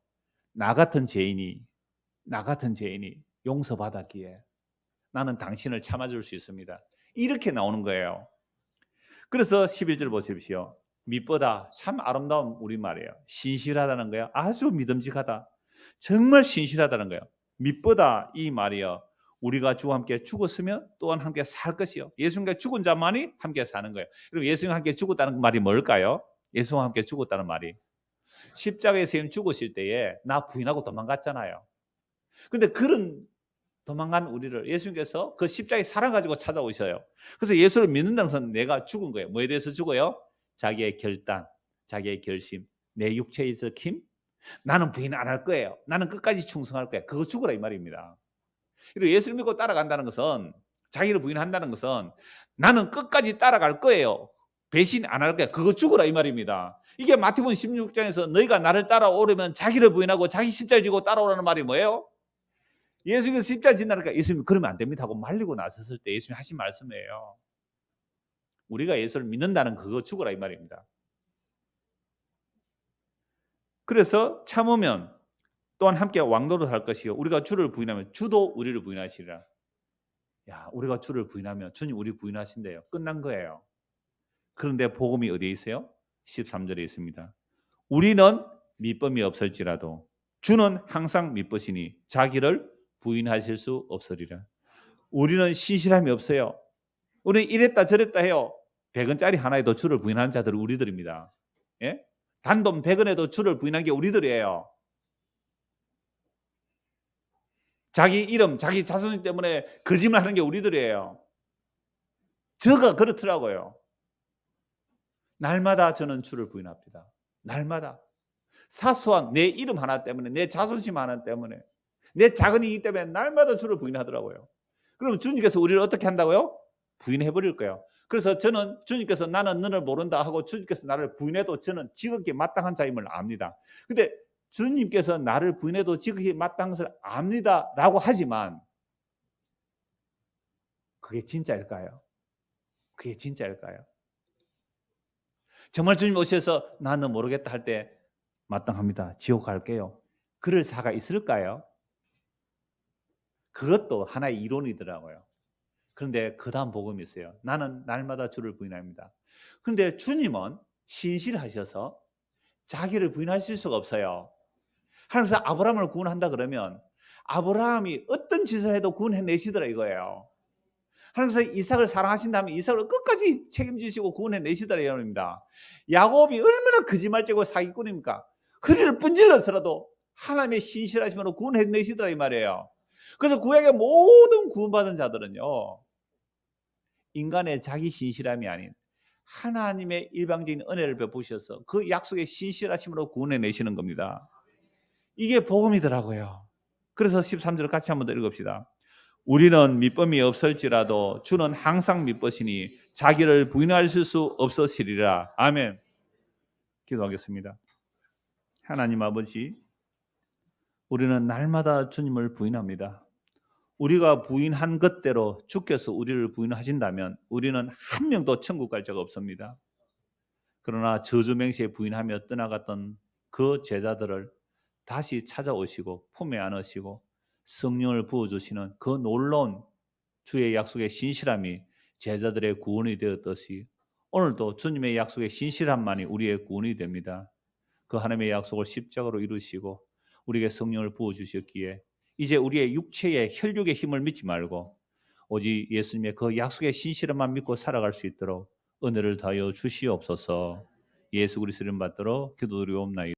Speaker 1: 나 같은 죄인이 용서받았기에 나는 당신을 참아줄 수 있습니다. 이렇게 나오는 거예요. 그래서 11절 보십시오. 믿보다 참 아름다운 우리말이에요. 신실하다는 거예요. 아주 믿음직하다. 정말 신실하다는 거예요. 믿보다 이 말이요. 우리가 주와 함께 죽었으면 또한 함께 살 것이요. 예수님과 죽은 자만이 함께 사는 거예요. 그럼 예수님과 함께 죽었다는 말이 뭘까요? 예수와 함께 죽었다는 말이 십자가에서 죽으실 때에 나 부인하고 도망갔잖아요. 그런데 그런 도망간 우리를 예수님께서 그 십자가의 사랑 가지고 찾아오셔요. 그래서 예수를 믿는다는 것은 내가 죽은 거예요. 뭐에 대해서 죽어요? 자기의 결단, 자기의 결심, 내 육체적 힘. 나는 부인 안 할 거예요. 나는 끝까지 충성할 거예요. 그거 죽으라 이 말입니다. 그리고 예수를 믿고 따라간다는 것은 자기를 부인한다는 것은 나는 끝까지 따라갈 거예요. 배신 안 할 거예요. 그거 죽으라 이 말입니다. 이게 마태복음 16장에서 너희가 나를 따라오려면 자기를 부인하고 자기 십자가 지고 따라오라는 말이 뭐예요? 예수님께서 십자가 진다니까 예수님 그러면 안 됩니다 하고 말리고 나섰을 때 예수님이 하신 말씀이에요. 우리가 예수를 믿는다는 그거 죽으라 이 말입니다. 그래서 참으면 또한 함께 왕노릇 할 것이요 우리가 주를 부인하면 주도 우리를 부인하시리라. 야, 우리가 주를 부인하면 주님 우리 부인하신대요. 끝난 거예요. 그런데 복음이 어디에 있어요? 13절에 있습니다. 우리는 밑범이 없을지라도 주는 항상 밑보시니 자기를 부인하실 수 없으리라. 우리는 신실함이 없어요. 우리는 이랬다 저랬다 해요. 100원짜리 하나에도 주를 부인하는 자들은 우리들입니다. 예? 단돈 100원에도 주를 부인한 게 우리들이에요. 자기 이름, 자기 자존심 때문에 거짓말 하는 게 우리들이에요. 저가 그렇더라고요. 날마다 저는 주를 부인합니다. 날마다. 사소한 내 이름 하나 때문에, 내 자존심 하나 때문에, 내 작은 이기 때문에 날마다 주를 부인하더라고요. 그럼 주님께서 우리를 어떻게 한다고요? 부인해버릴 거예요. 그래서 저는 주님께서 나는 너를 모른다 하고 주님께서 나를 부인해도 저는 지극히 마땅한 자임을 압니다. 근데 주님께서 나를 부인해도 지극히 마땅한 것을 압니다 라고 하지만 그게 진짜일까요? 그게 진짜일까요? 정말 주님 오셔서 나는 모르겠다 할 때 마땅합니다. 지옥 갈게요. 그럴 사가 있을까요? 그것도 하나의 이론이더라고요. 그런데 그 다음 복음이 있어요. 나는 날마다 주를 부인합니다. 그런데 주님은 신실하셔서 자기를 부인하실 수가 없어요. 하나님께서 아브라함을 구원한다 그러면 아브라함이 어떤 짓을 해도 구원해내시더라 이거예요. 하나님께서 이삭을 사랑하신다면 이삭을 끝까지 책임지시고 구원해내시더라 이겁니다. 야곱이 얼마나 거짓말쟁이고 사기꾼입니까? 허리를 분질러서라도 하나님의 신실하심으로 구원해내시더라 이 말이에요. 그래서 구약의 모든 구원받은 자들은요, 인간의 자기 신실함이 아닌 하나님의 일방적인 은혜를 베푸셔서 그 약속의 신실하심으로 구원해 내시는 겁니다. 이게 복음이더라고요. 그래서 13절을 같이 한번 더 읽읍시다. 우리는 밑범이 없을지라도 주는 항상 밑버시니 자기를 부인하실 수 없으시리라. 아멘. 기도하겠습니다. 하나님 아버지, 우리는 날마다 주님을 부인합니다. 우리가 부인한 것대로 주께서 우리를 부인하신다면 우리는 한 명도 천국 갈 자가 없습니다. 그러나 저주맹세에 부인하며 떠나갔던 그 제자들을 다시 찾아오시고 품에 안으시고 성령을 부어주시는 그 놀라운 주의 약속의 신실함이 제자들의 구원이 되었듯이 오늘도 주님의 약속의 신실함만이 우리의 구원이 됩니다. 그 하나님의 약속을 십자가로 이루시고 우리에게 성령을 부어주셨기에 이제 우리의 육체의 혈육의 힘을 믿지 말고 오직 예수님의 그 약속의 신실함만 믿고 살아갈 수 있도록 은혜를 다하여 주시옵소서. 예수 그리스도를 받들어 기도드리옵나이다.